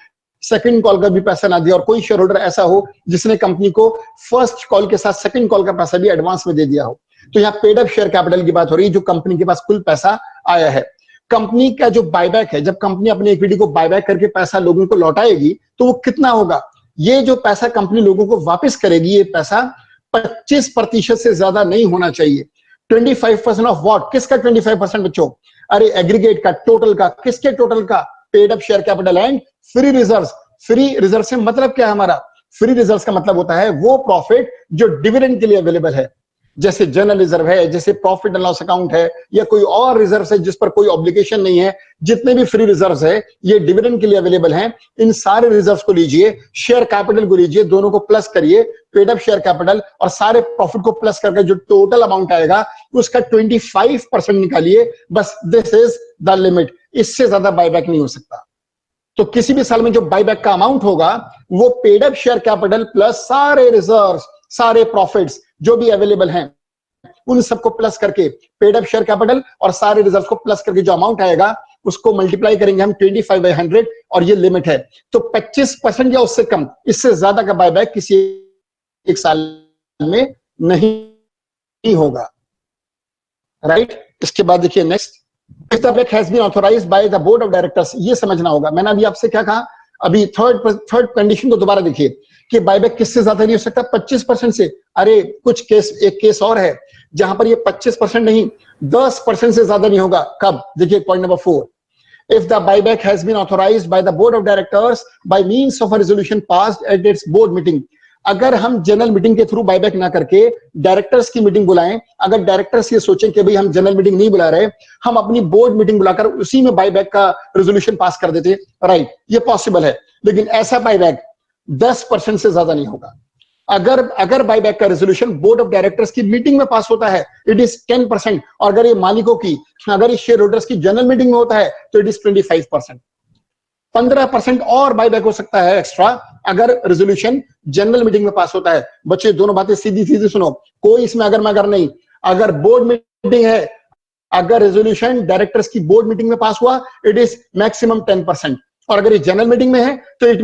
[SPEAKER 1] सेकंड कॉल का भी पैसा ना दिया, और कोई शेयर होल्डर ऐसा हो जिसने कंपनी को फर्स्ट कॉल के साथ सेकंड कॉल का पैसा भी एडवांस में दे दिया हो। तो यहाँ पेड अप शेयर कैपिटल की बात हो रही है, जो कंपनी के पास कुल पैसा आया है। कंपनी का जो बायबैक है, जब कंपनी अपनी इक्विटी को बायबैक करके पैसा लोगों को लौटाएगी तो वो कितना होगा? ये जो पैसा कंपनी लोगों को वापस करेगी, ये पैसा 25% से ज्यादा नहीं होना चाहिए। 25% ऑफ व्हाट? किसका 25% बच्चों? अरे एग्रीगेट का, टोटल का। किसके टोटल का? Paid up share capital and free reserves. Free reserve से मतलब क्या है हमारा? फ्री रिजर्व्स का मतलब होता है वो प्रॉफिट जो डिविडेंड के लिए अवेलेबल है, जैसे जनरल रिजर्व है, जैसे प्रॉफिट एंड लॉस अकाउंट है, या कोई और रिजर्व है जिस पर कोई ऑब्लिगेशन नहीं है। जितने भी फ्री रिजर्व्स है ये डिविडेंड के लिए अवेलेबल हैं। इन सारे रिजर्व्स को लीजिए, शेयर कैपिटल को लीजिए, दोनों को प्लस करिए, पेड अप शेयर कैपिटल और सारे प्रॉफिट को प्लस करके जो टोटल अमाउंट आएगा उसका 25% निकालिए। बस दिस इज द लिमिट, इससे ज्यादा बायबैक नहीं हो सकता। तो किसी भी साल में जो बाईबैक का अमाउंट होगा वो paid up share capital plus सारे रिजर्व, सारे प्रॉफिट्स जो भी अवेलेबल हैं उन सबको प्लस करके, पेड अप शेयर कैपिटल और सारे रिजर्व को प्लस करके जो अमाउंट आएगा उसको मल्टीप्लाई करेंगे हम 25/100 और ये लिमिट है। तो 25% या उससे कम, इससे ज्यादा का बायबैक किसी एक साल में नहीं होगा। राइट, इसके बाद देखिए next, if the buyback has been authorised by the board of directors, ये समझना होगा। मैंने अभी आपसे क्या कहा, अभी थर्ड कंडीशन को दोबारा देखिए कि बायबैक किससे ज्यादा नहीं हो सकता, 25% से। अरे कुछ केस, एक केस और है जहां पर ये 25% नहीं 10% से ज्यादा नहीं होगा। कब? देखिए point number 4, if the buyback has been authorized by the board of directors by means of a resolution passed at its board meeting, अगर हम जनरल मीटिंग के थ्रू बायबैक ना करके डायरेक्टर्स की मीटिंग बुलाएं, अगर डायरेक्टर्स ये सोचें कि भाई हम जनरल मीटिंग नहीं बुला रहे, हम अपनी बोर्ड मीटिंग बुलाकर उसी में बायबैक का रेजोल्यूशन पास कर देते, राइट, ये पॉसिबल है। लेकिन ऐसा बायबैक 10% से ज्यादा नहीं होगा। अगर बायबैक का रेजोल्यूशन बोर्ड ऑफ डायरेक्टर्स की मीटिंग में पास होता है, इट इज 10%, और अगर ये मालिकों की, अगर ये शेयर होल्डर्स की जनरल मीटिंग में होता है तो इट इज 25%। 15% और बायबैक हो सकता है एक्स्ट्रा अगर रेजोल्यूशन जनरल मीटिंग में पास होता है। बच्चे दोनों बातें सीधी सीधी सुनो, कोई इसमें अगर मगर नहीं। अगर बोर्ड मीटिंग है, अगर रेजोल्यूशन डायरेक्टर्स की बोर्ड मीटिंग में पास हुआ, इट इज मैक्सिमम 10%, और अगर ये जनरल मीटिंग में है तो इट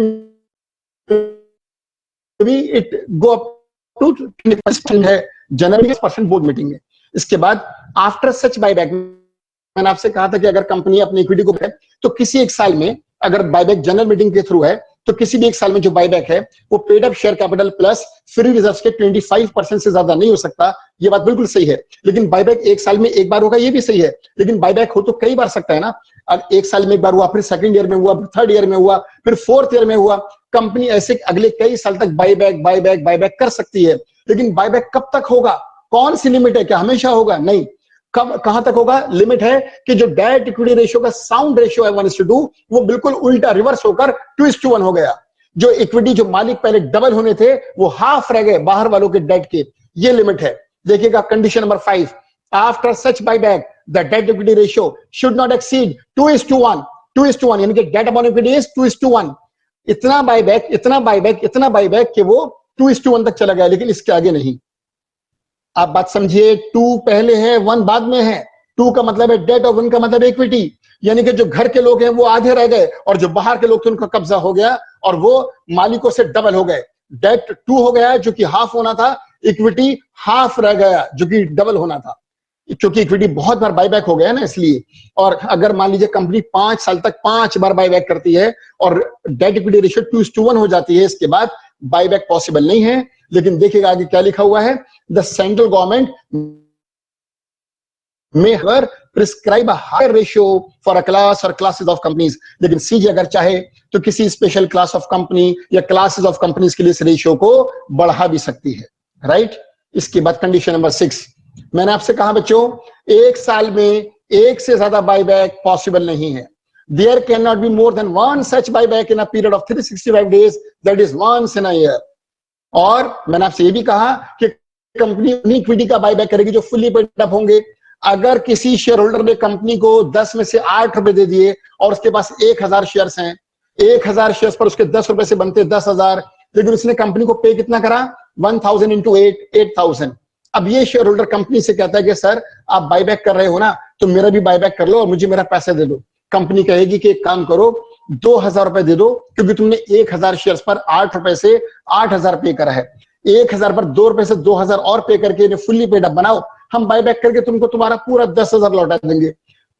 [SPEAKER 1] गो अप टू 20% है जनरल परसेंट बोर्ड मीटिंग में। इसके बाद आफ्टर सच बायबैक, मैंने आपसे कहा था कि अगर कंपनी अपनी इक्विटी को है तो किसी एक साल में, अगर बायबैक जनरल मीटिंग के थ्रू है तो किसी भी एक साल में जो बायबैक है वो paid up share capital plus free reserves के 25% से ज्यादा नहीं हो सकता। ये बात बिल्कुल सही है। लेकिन बायबैक एक साल में एक बार होगा, ये भी सही है। लेकिन बायबैक हो तो कई बार सकता है ना। अब एक साल में एक बार हुआ, फिर सेकंड ईयर में हुआ, फिर थर्ड ईयर में हुआ, फिर फोर्थ ईयर में हुआ। कंपनी ऐसे अगले कई साल तक बायबैक कर सकती है। लेकिन बायबैक कब तक होगा, कौन सी लिमिट है? क्या हमेशा होगा? नहीं। कब, कहां तक होगा? लिमिट है कि जो डेट इक्विटी रेशियो का साउंड रेशियो है 1:2, वो बिल्कुल उल्टा रिवर्स होकर 2:1 हो गया। जो इक्विटी, जो मालिक पहले डबल होने थे, वो हाफ रह गए बाहर वालों के डेट के। ये लिमिट है। देखिएगा condition number 5, after such buyback the debt equity ratio should not exceed 2:1, 2:1, यानी कि डेट अपॉन इक्विटी इज 2:1। इतना बायबैक कि वो 2:1 तक चला गया, लेकिन इसके आगे नहीं। आप बात समझिए, 2 पहले है, 1 बाद में है। 2 का मतलब है डेट और 1 का मतलब इक्विटी, यानी कि जो घर के लोग हैं वो आधे रह गए और जो बाहर के लोग थे उनका कब्जा हो गया और वो मालिकों से डबल हो गए। डेट 2 हो गया जो कि हाफ होना था, इक्विटी हाफ रह गया जो कि डबल होना था, क्योंकि इक्विटी बहुत बार बायबैक हो गया ना, इसलिए। और अगर मान लीजिए कंपनी 5 साल तक 5 बार बायबैक करती है और डेट इक्विटी रेशियो 2:1 हो जाती है, इसके बाद बायबैक पॉसिबल नहीं है। लेकिन देखिएगा आगे क्या लिखा हुआ है, the central government may ever prescribe a higher ratio for a class or classes of companies। लेकिन सीजी अगर चाहे तो किसी स्पेशल क्लास ऑफ कंपनी या क्लासेस ऑफ कंपनीज के लिए इस रेशियो को बढ़ा भी सकती है, राइट। इसके बाद कंडीशन नंबर 6, मैंने आपसे कहा बच्चों, एक साल में एक से ज्यादा बायबैक पॉसिबल नहीं है। There cannot be more than one such buyback in a period of 365 days, that is once in a year। और मैंने आपसे ये भी कहा कि कंपनी उन्हीं इक्विटी का बायबैक करेगी जो फुल्ली पेड अप होंगे। अगर किसी शेयर होल्डर ने कंपनी को 10 में से 8 रुपए दे दिए और उसके पास 1000 शेयर्स हैं, 1000 शेयर्स पर उसके 10 रुपए से बनते 10,000, लेकिन उसने कंपनी को पे कितना करा? 1000 into 8, 8000। अब ये शेयर होल्डर कंपनी से कहता है कि सर आप बायबैक कर रहे हो ना, तो मेरा भी बायबैक कर लो और मुझे मेरा पैसा दे दो। कंपनी कहेगी कि एक काम करो, 2000 रुपए दे दो, क्योंकि तुमने 1000 शेयर्स पर 8 रुपए से 8000 पे करा है। 1000 पर 2 रुपए से 2000 और पे करके इन्हें फुल्ली पेड अप बनाओ, हम बायबैक करके तुमको तुम्हारा पूरा 10,000 लौटा देंगे।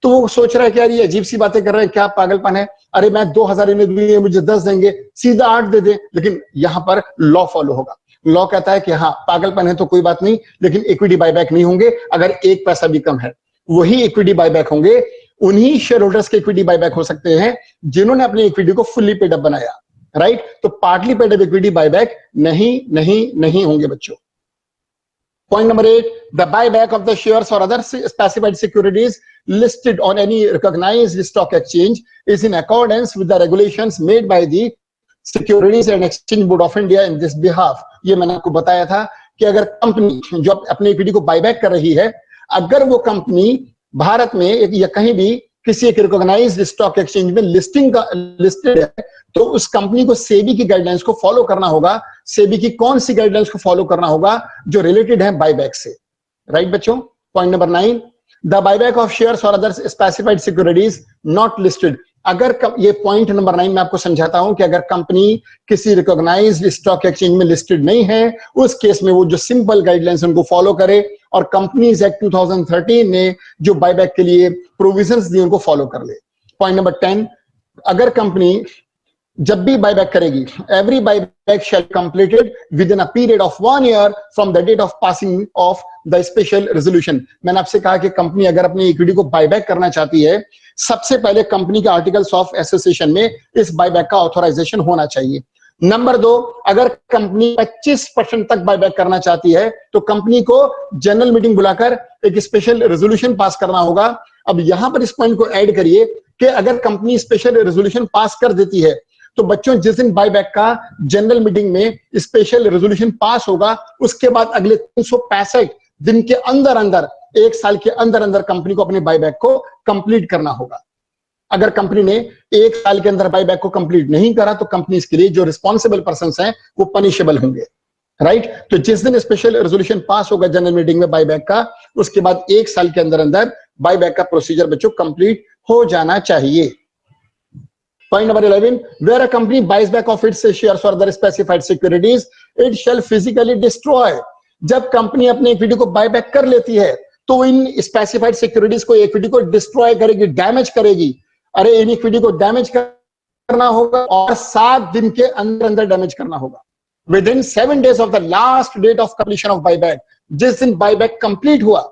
[SPEAKER 1] तो वो सोच रहा है कि यार ये अजीब सी बातें कर रहे हैं, क्या पागलपन है, अरे मैं 2000 इन्हें दिए, मुझे 10 देंगे, सीधा 8 दे दे। लेकिन यहाँ पर लॉ फॉलो होगा। लॉ कहता है कि हाँ पागलपन है तो कोई बात नहीं, लेकिन इक्विटी बायबैक नहीं होंगे अगर 1 पैसा भी कम है। वही इक्विटी बायबैक होंगे, उन्हीं शेयर होल्डर्स के इक्विटी बायबैक हो सकते हैं जिन्होंने अपनी इक्विटी को फुल्ली पेड अप बनाया, राइट। तो partly paid up equity buyback नहीं होंगे बच्चों। Point number 8, the buyback of the shares or other specified securities listed on any recognized stock exchange is in accordance with the regulations made by the Securities and Exchange Board of India in this behalf। ये मैंने आपको बताया था कि अगर कंपनी जो अपनी इक्विटी को बायबैक कर रही है, अगर वो कंपनी भारत में या कहीं भी किसी एक रिकॉग्नाइज्ड स्टॉक एक्सचेंज में लिस्टेड है, तो उस कंपनी को सेबी की गाइडलाइंस को फॉलो करना होगा। सेबी की कौन सी गाइडलाइंस को फॉलो करना होगा? जो रिलेटेड है बायबैक से। राइट बच्चों, point number 9, the buyback of shares और other specified securities not listed. अगर ये पॉइंट नंबर 9 मैं आपको समझाता हूं कि अगर कंपनी किसी रिकॉग्नाइज्ड स्टॉक एक्सचेंज में लिस्टेड नहीं है, उस केस में वो जो सिंपल गाइडलाइंस उनको फॉलो करे और कंपनीज एक्ट 2013 ने जो बायबैक के लिए प्रोविजंस दी उनको फॉलो कर ले। पॉइंट नंबर 10, अगर कंपनी जब भी बायबैक करेगी, every buyback shall completed within a period of 1 year from the date of passing of the special resolution. मैंने आपसे कहा कि कंपनी अगर अपनी इक्विटी को बायबैक करना चाहती है, सबसे पहले कंपनी के आर्टिकल्स ऑफ एसोसिएशन में इस बायबैक का ऑथराइजेशन होना चाहिए। नंबर 2, अगर कंपनी 25% तक बायबैक करना चाहती है तो कंपनी को जनरल मीटिंग बुलाकर एक स्पेशल रेजोल्यूशन पास करना होगा। अब यहां पर इस पॉइंट को ऐड करिए कि अगर कंपनी स्पेशल रेजोल्यूशन पास कर देती है तो बच्चों जिस दिन बायबैक का जनरल मीटिंग में स्पेशल रेजोल्यूशन पास होगा, उसके बाद अगले 365 दिन के अंदर अंदर, 1 साल के अंदर अंदर कंपनी को अपने बायबैक को कंप्लीट करना होगा। अगर कंपनी ने 1 साल के अंदर बायबैक को कंप्लीट नहीं करा तो कंपनी इसके लिए जो रिस्पॉन्सिबल पर्संस हैं वो पनिशेबल होंगे। राइट, तो जिस दिन स्पेशल रेजोल्यूशन पास होगा जनरल मीटिंग में बायबैक का, उसके बाद 1 साल के अंदर अंदर बायबैक का प्रोसीजर बच्चों कंप्लीट हो जाना चाहिए। Point number 11, where a company buys back of its shares or other specified securities, it shall physically destroy। जब कंपनी अपने इक्विटी को बायबैक कर लेती है तो इन स्पेसिफाइड सिक्योरिटीज को, इक्विटी को डिस्ट्रॉय करेगी, डैमेज करेगी। अरे इन इक्विटी को डैमेज करना होगा और 7 दिन के अंदर अंदर डैमेज करना होगा। Within 7 days of the last date of completion of buyback. जिस दिन बायबैक कंप्लीट हुआ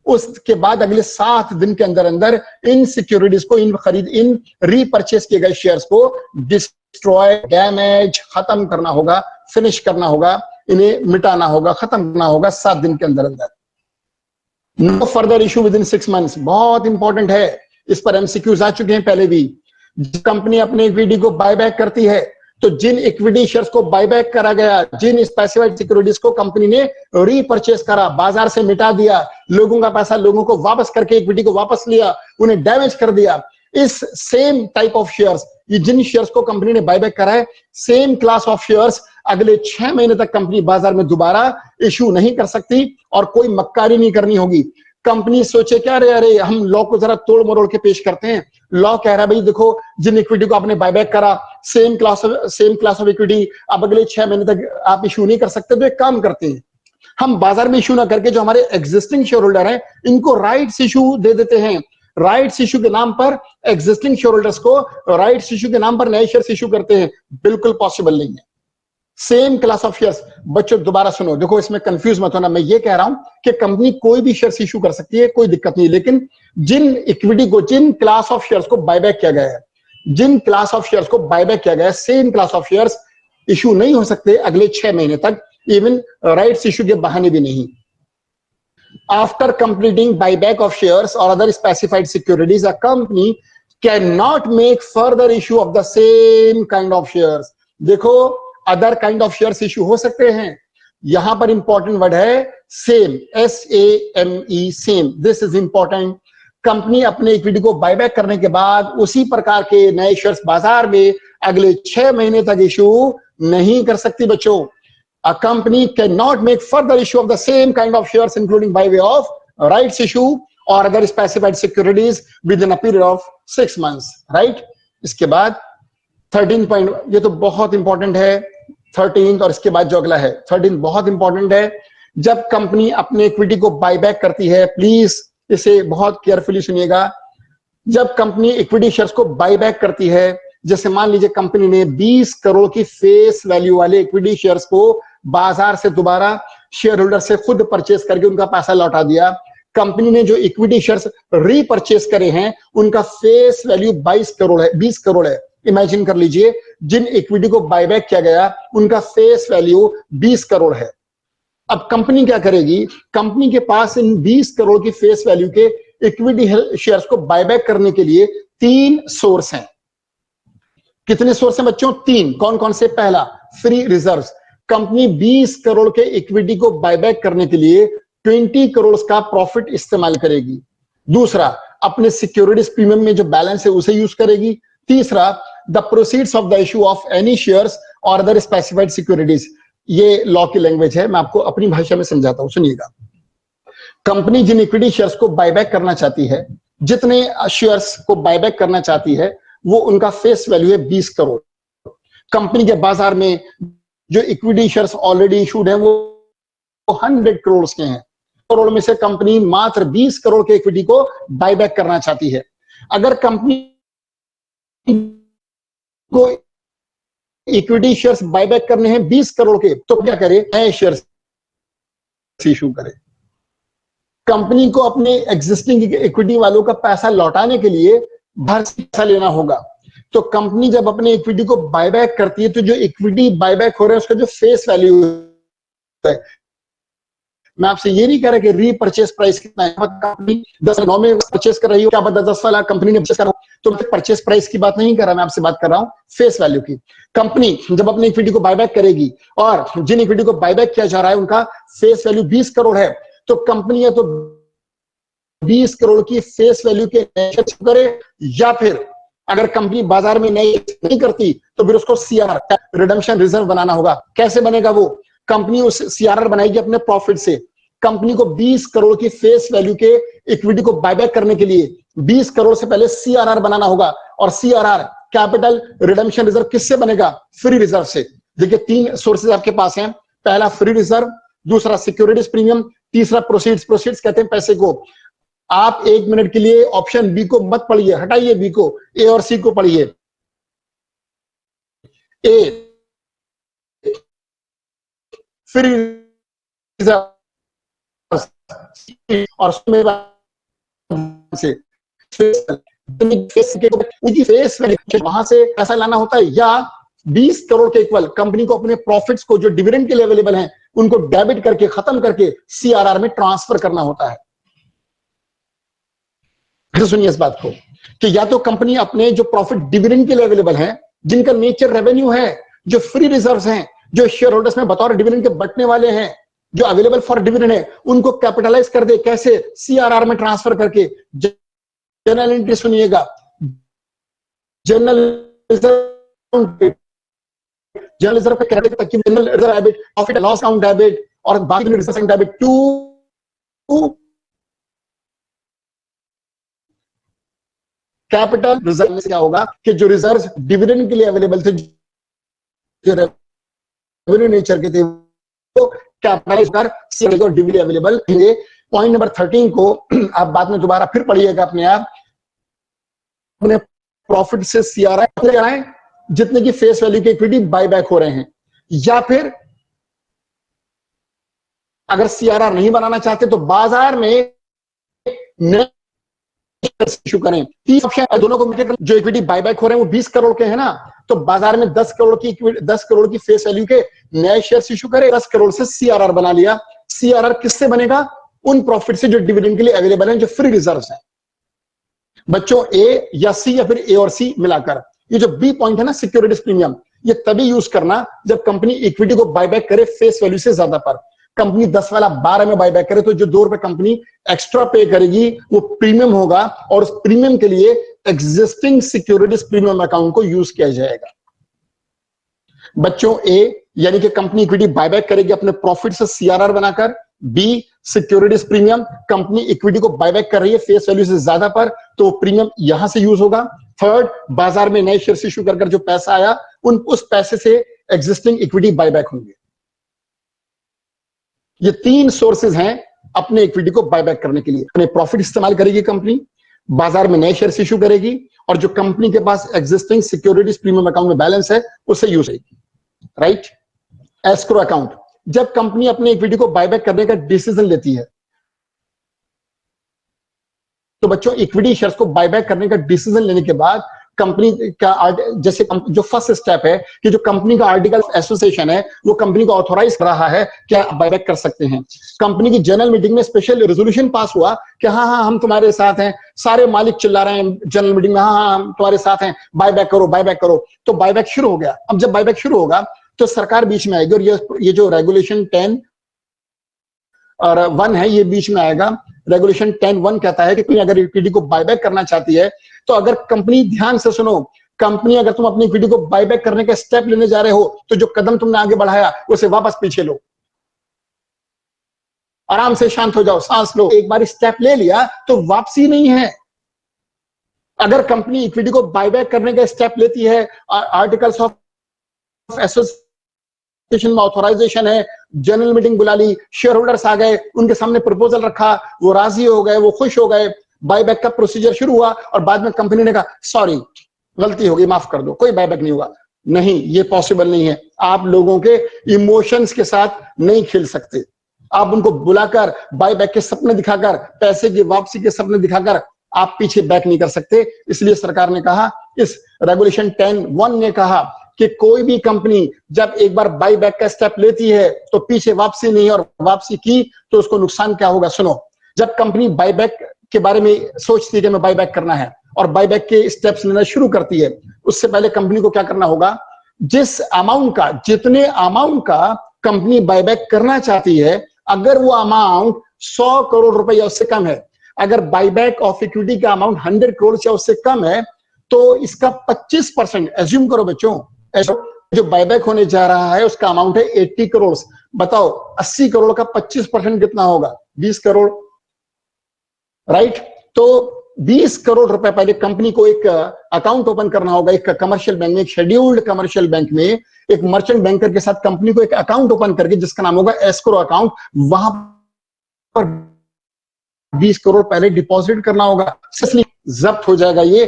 [SPEAKER 1] उसके बाद अगले 7 दिन के अंदर अंदर इन सिक्योरिटीज को, इन रीपरचेस किए गए शेयर्स को डिस्ट्रॉय, डैमेज, खत्म करना होगा, फिनिश करना होगा, इन्हें मिटाना होगा, खत्म करना होगा 7 दिन के अंदर अंदर। No further issue within 6 months। बहुत इंपॉर्टेंट है, इस पर एमसीक्यूज आ चुके हैं पहले भी। कंपनी अपने इक्विटी को बायबैक करती है तो जिन इक्विटी शेयर्स को बायबैक करा गया, जिन स्पेसिफाइड सिक्योरिटीज को कंपनी ने रीपरचेस करा, बाजार से मिटा दिया, लोगों का पैसा लोगों को वापस करके इक्विटी को वापस लिया, उन्हें डैमेज कर दिया, इस सेम टाइप ऑफ शेयर्स, ये जिन शेयर्स को कंपनी ने बायबैक करा है, सेम क्लास ऑफ शेयर्स अगले 6 महीने तक कंपनी बाजार में दोबारा इशू नहीं कर सकती और कोई मक्कारी नहीं करनी होगी। कंपनी सोचे क्या, अरे हम लॉ को जरा तोड़ मरोड़ के पेश करते हैं। लॉ कह रहा है भाई देखो, जिन इक्विटी को आपने बायबैक करा, सेम क्लास ऑफ इक्विटी अब अगले 6 महीने तक आप इशू नहीं कर सकते, तो एक काम करते हैं, हम बाजार में इशू ना करके जो हमारे एग्जिस्टिंग शेयर होल्डर हैं इनको राइट्स इशू दे देते हैं। राइट्स इशू के नाम पर एग्जिस्टिंग शेयर होल्डर्स को राइट्स इशू के नाम पर नए शेयर्स इशू करते हैं, बिल्कुल पॉसिबल नहीं है। सेम क्लास ऑफ शेयर्स, बच्चों दोबारा सुनो, देखो इसमें कंफ्यूज मत होना, मैं ये कह रहा हूं कि कंपनी कोई भी शेयर्स इशू कर सकती है, कोई दिक्कत नहीं, लेकिन जिन इक्विटी को, जिन क्लास ऑफ शेयर्स को बायबैक किया गया है, जिन क्लास ऑफ शेयर्स को बायबैक किया गया है, same class of shares issue नहीं हो सकते अगले 6 महीने तक, इवन राइट्स इशू के बहाने भी नहीं। After completing buyback of shares और other specified securities, a company can not make further issue of the same kind of shares. देखो, other kind of shares issue हो सकते हैं, यहां पर इंपॉर्टेंट वर्ड है same, SAME, same, this is important. कंपनी अपने इक्विटी को बायबैक करने के बाद उसी प्रकार के नए शेयर्स बाजार में अगले 6 महीने तक इशू नहीं कर सकती बच्चों। A company cannot make further issue of the same kind of shares including by way of rights issue or other specified securities within a period of 6 months, right? इसके बाद 13 पॉइंट, ये तो बहुत इंपॉर्टेंट है 13, और इसके बाद जो अगला है 13 बहुत इंपॉर्टेंट है। जब कंपनी अपने इक्विटी को बायबैक करती है, प्लीज इसे बहुत केयरफुली सुनिएगा, जब कंपनी इक्विटी शेयर्स को बायबैक करती है, जैसे मान लीजिए कंपनी ने 20 करोड़ की फेस वैल्यू वाले इक्विटी शेयर्स को बाजार से दोबारा शेयर होल्डर से खुद परचेस करके उनका पैसा लौटा दिया। कंपनी ने जो इक्विटी शेयर्स रीपरचेस करे हैं उनका फेस वैल्यू 22 करोड़ है, 20 करोड़ है। इमेजिन कर लीजिए, जिन इक्विटी को बायबैक किया गया उनका फेस वैल्यू 20 करोड़ है। अब कंपनी क्या करेगी, कंपनी के पास इन 20 करोड़ की फेस वैल्यू के इक्विटी शेयर्स को बायबैक करने के लिए 3 सोर्स हैं। कितने सोर्स हैं बच्चों? 3। कौन कौन से? पहला, फ्री रिजर्व्स। कंपनी 20 करोड़ के इक्विटी को बायबैक करने के लिए 20 करोड़ का प्रॉफिट इस्तेमाल करेगी। दूसरा, अपने सिक्योरिटीज प्रीमियम में जो बैलेंस है उसे यूज करेगी। तीसरा, the proceeds of the issue of any shares और अदर स्पेसिफाइड सिक्योरिटीज। ये लॉ की लैंग्वेज है, मैं आपको अपनी भाषा में समझाता हूं, सुनिएगा। कंपनी जिन इक्विटी शेयर्स को बायबैक करना चाहती है, जितने शेयर्स को बायबैक करना चाहती है, वो उनका फेस वैल्यू है 20 करोड़। कंपनी के बाजार में जो इक्विटी शेयर्स ऑलरेडी इशूड हैं वो 100 करोड़ के हैं। करोड़ में से कंपनी मात्र 20 करोड़ के इक्विटी को बायबैक करना चाहती है। अगर कंपनी को इक्विटी शेयर्स बायबैक करने हैं 20 करोड़ के, तो क्या करे? नए शेयर्स इशू करे। कंपनी को अपने एग्जिस्टिंग इक्विटी वालों का पैसा लौटाने के लिए बाहर से पैसा लेना होगा। तो कंपनी जब अपने इक्विटी को बायबैक करती है, तो जो इक्विटी बायबैक हो रहा है उसका जो फेस वैल्यू है, मैं आपसे ये नहीं कह रहा कि रीपरचेस प्राइस कितना है। कंपनी 10/9 में परचेस कर रही हो, क्या पता 10 वाला कंपनी ने परचेस करा, तो मैं परचेस प्राइस की बात नहीं कर रहा, मैं आपसे बात कर रहा हूं फेस वैल्यू की। कंपनी जब अपने इक्विटी को बायबैक करेगी और जिन इक्विटी को बायबैक किया जा रहा है उनका फेस वैल्यू 20 करोड़ है, तो कंपनी या तो 20 करोड़ की फेस वैल्यू के करे, या फिर अगर कंपनी बाजार में नहीं करती तो फिर उसको सीआर रिडेम्पशन रिजर्व बनाना होगा। कैसे बनेगा वो? कंपनी उस सीआरआर बनाएगी अपने प्रॉफिट से। कंपनी को 20 करोड़ की फेस वैल्यू के इक्विटी को बायबैक करने के लिए 20 करोड़ से पहले सीआरआर बनाना होगा। और सीआरआर कैपिटल रिडेम्पशन रिजर्व किससे बनेगा? फ्री रिजर्व से। देखिए 3 सोर्सेज आपके पास हैं। पहला फ्री रिजर्व, दूसरा सिक्योरिटीज प्रीमियम, तीसरा प्रोसीड्स। प्रोसीड्स कहते हैं पैसे को। आप 1 मिनट के लिए ऑप्शन बी को मत पढ़िए, हटाइए बी को, ए और सी को पढ़िए। ए फ्री रिजर्व और से वहां से पैसा लाना होता है, या 20 करोड़ के इक्वल कंपनी को अपने प्रॉफिट्स को जो डिविडेंड के लिए अवेलेबल हैं उनको डेबिट करके खत्म करके सीआरआर में ट्रांसफर करना होता है। फिर सुनिए इस बात को कि या तो कंपनी अपने जो प्रॉफिट डिविडेंड के लिए अवेलेबल हैं, जिनका नेचर रेवेन्यू है, जो फ्री रिजर्व्स हैं, जो शेयर होल्डर्स में बतौर डिविडेंड के बंटने वाले हैं, जो अवेलेबल फॉर डिविडेंड है, उनको कैपिटलाइज कर दे। कैसे? सीआरआर में ट्रांसफर करके। जनरल एंट्री सुनिएगा, जनरल रिजर्व पे क्रेडिट तक की general reserve debit, profit and loss account debit और बाकी reserve debit to capital reserve में क्या होगा कि जो रिजर्व डिविडेंड के लिए अवेलेबल थे, जो रेवेन्यू नेचर के थे, वो कैपिटलाइज कर सीआरआर और डिविडेंड अवेलेबल थे। पॉइंट नंबर 13 को आप बाद में दोबारा फिर पढ़िएगा अपने आप। अपने प्रॉफिट से सीआरआर लगाएं जितने की फेस वैल्यू के इक्विटी बायबैक हो रहे हैं, या फिर अगर सीआरआर नहीं बनाना चाहते तो बाजार में इशू करें। 30 ऑप्शन है, दोनों को जो इक्विटी बायबैक हो रहे हैं वो 20 करोड़ के हैं ना, तो बाजार में 10 करोड़ की फेस वैल्यू के नए शेयर्स इशू करे। 10 करोड़ से सीआरआर बना लिया। सीआरआर किससे बनेगा? उन प्रॉफिट से जो डिविडेंड के लिए अवेलेबल हैं, जो फ्री रिजर्व्स हैं। बच्चों ए या सी या फिर ए और सी मिलाकर, ये जो बी पॉइंट है ना सिक्योरिटीज प्रीमियम, ये तभी यूज करना जब कंपनी इक्विटी को बायबैक करे फेस वैल्यू से ज्यादा पर। कंपनी 10 वाला 12 में बायबैक करे तो जो 2 रुपए कंपनी एक्स्ट्रा पे करेगी वो प्रीमियम होगा, और उस प्रीमियम के लिए एग्जिस्टिंग सिक्योरिटीज प्रीमियम अकाउंट को यूज किया जाएगा। बच्चों ए यानी कि कंपनी इक्विटी बायबैक करेगी अपने प्रॉफिट से सीआरआर बनाकर। B securities premium, company equity को बायबैक कर रही है फेस वैल्यू से ज्यादा पर, तो प्रीमियम यहां से यूज होगा। थर्ड, बाजार में नए शेयर इशू कर जो पैसा आया उस पैसे से एग्जिस्टिंग इक्विटी बायबैक होंगे। ये 3 सोर्सेज हैं अपने इक्विटी को बायबैक करने के लिए। अपने प्रॉफिट इस्तेमाल करेगी कंपनी, बाजार में नए शेयर इशू करेगी, और जो कंपनी के पास एग्जिस्टिंग सिक्योरिटीज प्रीमियम अकाउंट में बैलेंस है उसे यूज करेगी। राइट? एस्क्रो अकाउंट, जब कंपनी अपने इक्विटी को बायबैक करने का डिसीजन लेती है, तो बच्चों इक्विटी शेयर्स को बायबैक करने का डिसीजन लेने के बाद कंपनी का जैसे जो फर्स्ट स्टेप है कि जो कंपनी का आर्टिकल ऑफ एसोसिएशन है वो कंपनी को ऑथोराइज कर रहा है क्या बायबैक कर सकते हैं। कंपनी की जनरल मीटिंग में स्पेशल रेजोल्यूशन पास हुआ कि हाँ हम तुम्हारे साथ हैं, सारे मालिक चिल्ला रहे हैं जनरल मीटिंग में, हाँ हम तुम्हारे साथ हैं, बायबैक करो बायबैक करो, तो बायबैक शुरू हो गया। अब जब बायबैक शुरू होगा तो सरकार बीच में आएगी, और ये जो रेगुलेशन 10 और 1 है ये बीच में आएगा। रेगुलेशन 10(1) कहता है कि अगर इक्विटी को बायबैक करना चाहती है, तो अगर कंपनी, ध्यान से सुनो, कंपनी अगर तुम अपनी इक्विटी को बायबैक करने का स्टेप लेने जा रहे हो, तो जो कदम तुमने आगे बढ़ाया उसे वापस पीछे लो, आराम से शांत हो जाओ, सांस लो। एक बार स्टेप ले लिया तो वापसी नहीं है। अगर कंपनी इक्विटी को बायबैक करने का स्टेप लेती है, आर्टिकल्स ऑफ एसोसिएशन में ऑथराइजेशन है, जनरल मीटिंग बुला ली, शेयर होल्डर्स आ गए, उनके सामने प्रपोजल रखा, वो राजी हो गए, वो खुश हो गए, बायबैक का प्रोसीजर शुरू हुआ और बाद में कंपनी ने कहा सॉरी, गलती हो गई, माफ कर दो, कोई बायबैक नहीं हुआ। नहीं, ये पॉसिबल नहीं है। आप लोगों के इमोशंस के साथ नहीं खेल सकते। आप उनको बुलाकर बायबैक के सपने दिखाकर, पैसे की वापसी के सपने दिखाकर आप पीछे बैक नहीं कर सकते। इसलिए सरकार ने कहा, इस रेगुलेशन 10(1) ने कहा कि कोई भी कंपनी जब एक बार बायबैक का स्टेप लेती है तो पीछे वापसी नहीं, और वापसी की तो उसको नुकसान क्या होगा। सुनो, जब कंपनी बायबैक के बारे में सोचती है कि मैं बायबैक करना है और बायबैक के स्टेप्स लेना शुरू करती है, उससे पहले कंपनी को क्या करना होगा, जिस अमाउंट का, जितने अमाउंट का कंपनी बायबैक करना चाहती है, अगर वो अमाउंट 100 करोड़ रुपए या उससे कम है, अगर बायबैक ऑफ इक्विटी का अमाउंट 100 करोड़ या उससे कम है, तो इसका 25%, एज्यूम करो बच्चों, जो बायबैक होने जा रहा है उसका अमाउंट है 80 करोड़। बताओ 80 करोड़ का 25% कितना होगा, 20 करोड़, राइट। तो 20 करोड़ रुपए पहले कंपनी को एक अकाउंट ओपन करना होगा, एक कमर्शियल बैंक में, एक शेड्यूल्ड कमर्शियल बैंक में, एक मर्चेंट बैंकर के साथ कंपनी को एक अकाउंट ओपन करके, जिसका नाम होगा एस्क्रो अकाउंट, वहां पर 20 करोड़ पहले डिपॉजिट करना होगा। जब्त हो जाएगा ये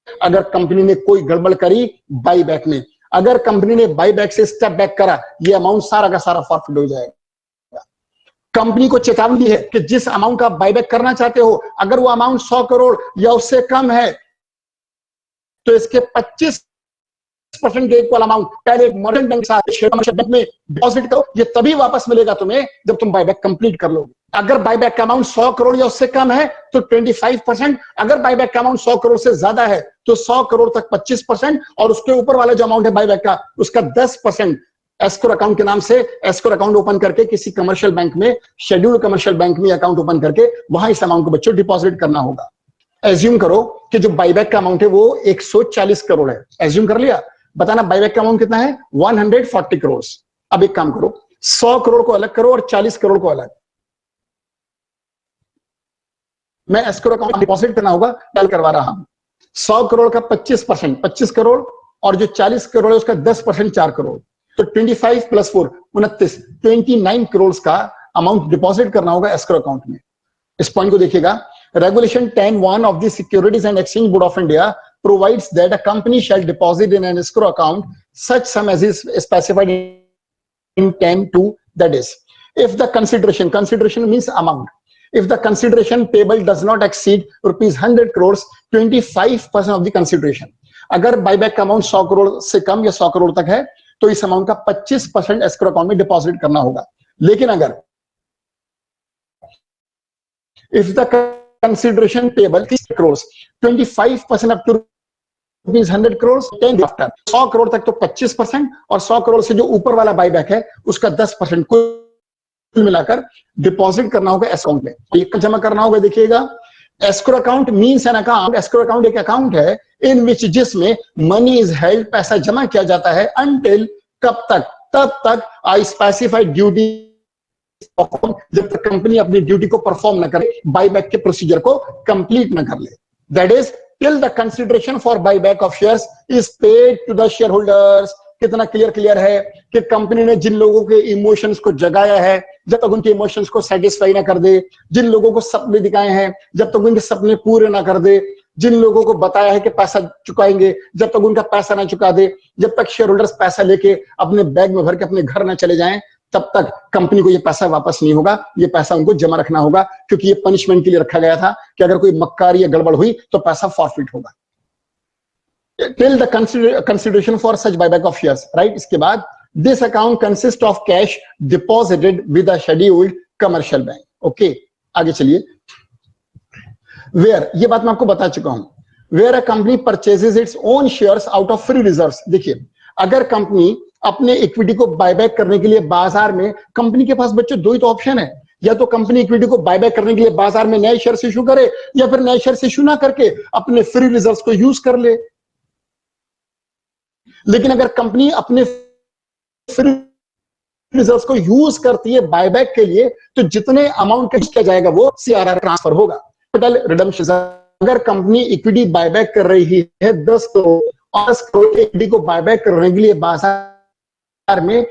[SPEAKER 1] अगर कंपनी ने कोई गड़बड़ करी बाईबैक में। अगर कंपनी ने बाईबैक से स्टेप बैक करा, ये अमाउंट सारा का सारा फॉरफिट हो जाएगा। कंपनी को चेतावनी है कि जिस अमाउंट का बाईबैक करना चाहते हो, अगर वो अमाउंट 100 करोड़ या उससे कम है, तो इसके 25% के इक्वल अमाउंट पहले मर्चेंट बैंक के साथ में डिपॉजिट करो। ये तभी वापस मिलेगा तुम्हें जब तुम बायबैक कंप्लीट कर लोगे। अगर बायबैक का अमाउंट 100 करोड़ या उससे कम है तो 25%, अगर बायबैक का अमाउंट 100 करोड़ से ज्यादा है तो 100 करोड़ तक 25%, और उसके ऊपर वाला जो अमाउंट है बायबैक का, उसका 10% एस्क्रो अकाउंट के नाम से एस्क्रो अकाउंट ओपन करके किसी कमर्शियल बैंक में, शेड्यूल्ड कमर्शियल बैंक में अकाउंट ओपन करके वहां इस अमाउंट को बच्चों डिपॉजिट करना होगा। एज्यूम करो कि जो बायबैक का अमाउंट है वो 140 करोड़ है। एज्यूम कर लिया, बताना बायबैक का अमाउंट कितना है, 140 करोड़। अब एक काम करो, 100 करोड़ को अलग करो और 40 करोड़ को अलग। मैं एस्क्रो अकाउंट डिपॉजिट करना होगा, डाल करवा रहा हूं। 100 करोड़ का 25%, 25 करोड़, और जो 40 करोड़ है उसका 10%, 4 करोड़। तो 25 + 4 29, 29 करोड़ का अमाउंट डिपॉजिट करना होगा एस्क्रो अकाउंट में। इस पॉइंट को देखिएगा, regulation 10(1) of the Securities and Exchange Board of India provides that a company shall deposit in an escrow account such sum as is specified in 10(2), that is, if the consideration means amount, if the consideration payable does not exceed rupees 100 crores, 25% of the consideration। अगर बायबैक का अमाउंट 100 करोड़ से कम या 100 करोड़ तक है तो इस अमाउंट का 25% एस्क्रो अकाउंट में डिपॉजिट करना होगा। लेकिन अगर if the consideration payable 30 crores, 25% up to rupees 100 crores, 10 after 100 crore तक तो 25%, और 100 करोड़ से जो ऊपर वाला बायबैक है उसका 10%, कुल मिलाकर डिपॉजिट करना होगा अकाउंट में। ये जमा करना होगा। देखिएगा, escrow account means an account. Escrow account एक अकाउंट है इन विच, जिसमें मनी इज हेल्ड, पैसा जमा किया जाता है, अनटिल, कब तक, तब तक आई स्पेसिफाइड ड्यूटी, जब तक कंपनी अपनी ड्यूटी को परफॉर्म न करे, बायबैक के प्रोसीजर को कंप्लीट न कर ले। That is till the consideration for buyback of shares is paid to the shareholders. कितना क्लियर है कि कंपनी ने जिन लोगों के इमोशंस को जगाया है, जब तक उनके इमोशंस को सेटिस्फाई ना कर दे, जिन लोगों को सपने दिखाए हैं जब तक उनके सपने पूरे ना कर दे, जिन लोगों को बताया है कि पैसा चुकाएंगे जब तक उनका पैसा ना चुका दे, जब तक शेयर होल्डर्स पैसा लेके अपने बैग में भर के अपने घर ना चले जाएं, तब तक कंपनी को ये पैसा वापस नहीं होगा। ये पैसा उनको जमा रखना होगा, क्योंकि ये पनिशमेंट के लिए रखा गया था कि अगर कोई मक्कारी या गड़बड़ हुई तो पैसा फॉरफिट होगा। Till the consideration for such buyback of shares, right. इसके बाद this account consist of cash deposited with a scheduled commercial bank. Okay, आगे चलिए। वेयर, ये बात मैं आपको बता चुका हूं, where a company purchases its own shares out of free reserves. देखिए, अगर कंपनी अपने इक्विटी को बायबैक करने के लिए बाजार में, कंपनी के पास बच्चों दो ही तो ऑप्शन है, या तो कंपनी इक्विटी को बायबैक करने के लिए बाजार में नए शेयर्स इशू करे, या फिर नए शेयर्स इशू ना करके अपने फ्री रिजर्व्स को यूज कर ले। लेकिन अगर कंपनी अपने फ्री रिजर्व्स को यूज करती है बायबैक के लिए, तो जितने अमाउंट का किया जाएगा वो सीआरआर ट्रांसफर होगा, कैपिटल रिडम्पशन। अगर कंपनी इक्विटी बायबैक कर रही है 10 करोड़, और 10 करोड़ की इक्विटी को बायबैक करने के लिए बाजार में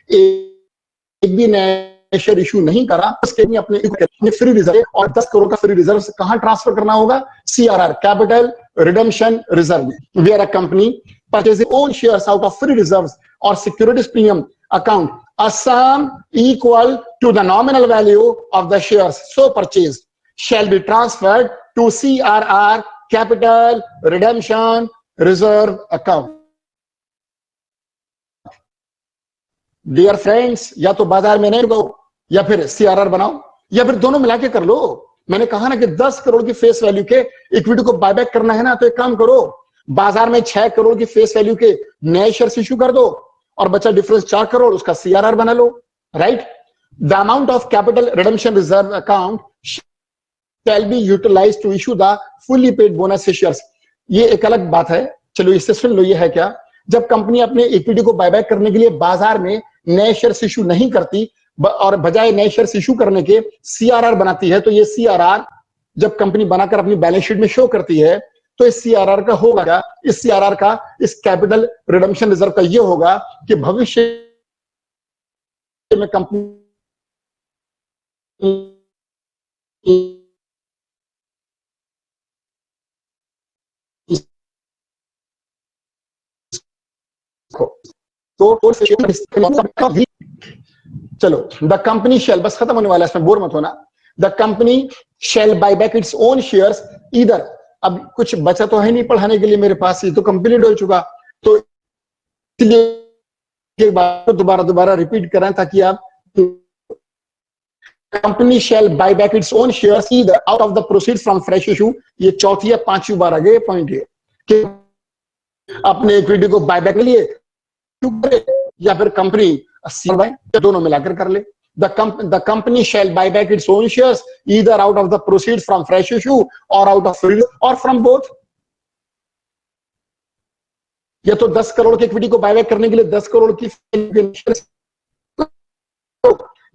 [SPEAKER 1] एक भी नया शेयर इशू नहीं करा, उसके लिए अपने फ्री रिजर्व और 10 करोड़ का फ्री रिजर्व कहां ट्रांसफर करना होगा? सीआरआर, कैपिटल रिडम्पशन रिजर्व में। Where a company purchasing own shares out of free reserves or securities premium account, a sum equal to the nominal value of the shares so purchased shall be transferred to CRR, capital redemption reserve account. Dear friends, या तो बाजार में नहीं लगाओ, या फिर सीआरआर बनाओ, या फिर दोनों मिला के कर लो। मैंने कहा ना कि 10 करोड़ की फेस वैल्यू के इक्विटी को बायबैक करना है ना, तो एक काम करो, बाजार में 6 करोड़ की फेस वैल्यू के नए शेयर्स इशू कर दो, और बचा डिफरेंस 4 करोड़, उसका सीआरआर बना लो, right? The amount of capital redemption reserve account shall be utilised to issue the fully paid bonus shares. ये एक अलग बात है, चलो इससे सुन लो। ये है क्या? जब कंपनी अपने इक्विटी को बायबैक करने के लिए बाजार में नए शेयर्स इशू नहीं करती और बजाय नए शेयर्स इशू करने के सीआरआर बनाती है, तो ये सीआरआर जब कंपनी बनाकर अपनी बैलेंस शीट में शो करती है, तो इस सीआरआर का होगा क्या? इस सीआरआर का, इस कैपिटल रिडम्पशन रिजर्व का ये होगा कि भविष्य में कंपनी तो चलो, द कंपनी शेल, बस खत्म होने वाला है, इसमें बोर मत होना। The company shall buy back its own shares either, अब कुछ बचा तो है नहीं पढ़ाने के लिए मेरे पास, ये तो कंप्लीट हो चुका, तो इसलिए एक बार दोबारा रिपीट करें ताकि आप, company shall buy back its own shares either out of the proceeds from fresh issue. ये चौथी या पांचवी बार आ गए पॉइंट है कि अपने इक्विटी को बायबैक के लिए या फिर कंपनी दोनों मिलाकर कर ले। The company shall buy back its own shares either out of the proceeds from fresh issue or out of free or from both. या तो 10 करोड़ की इक्विटी को बायबैक करने के लिए 10 करोड़ की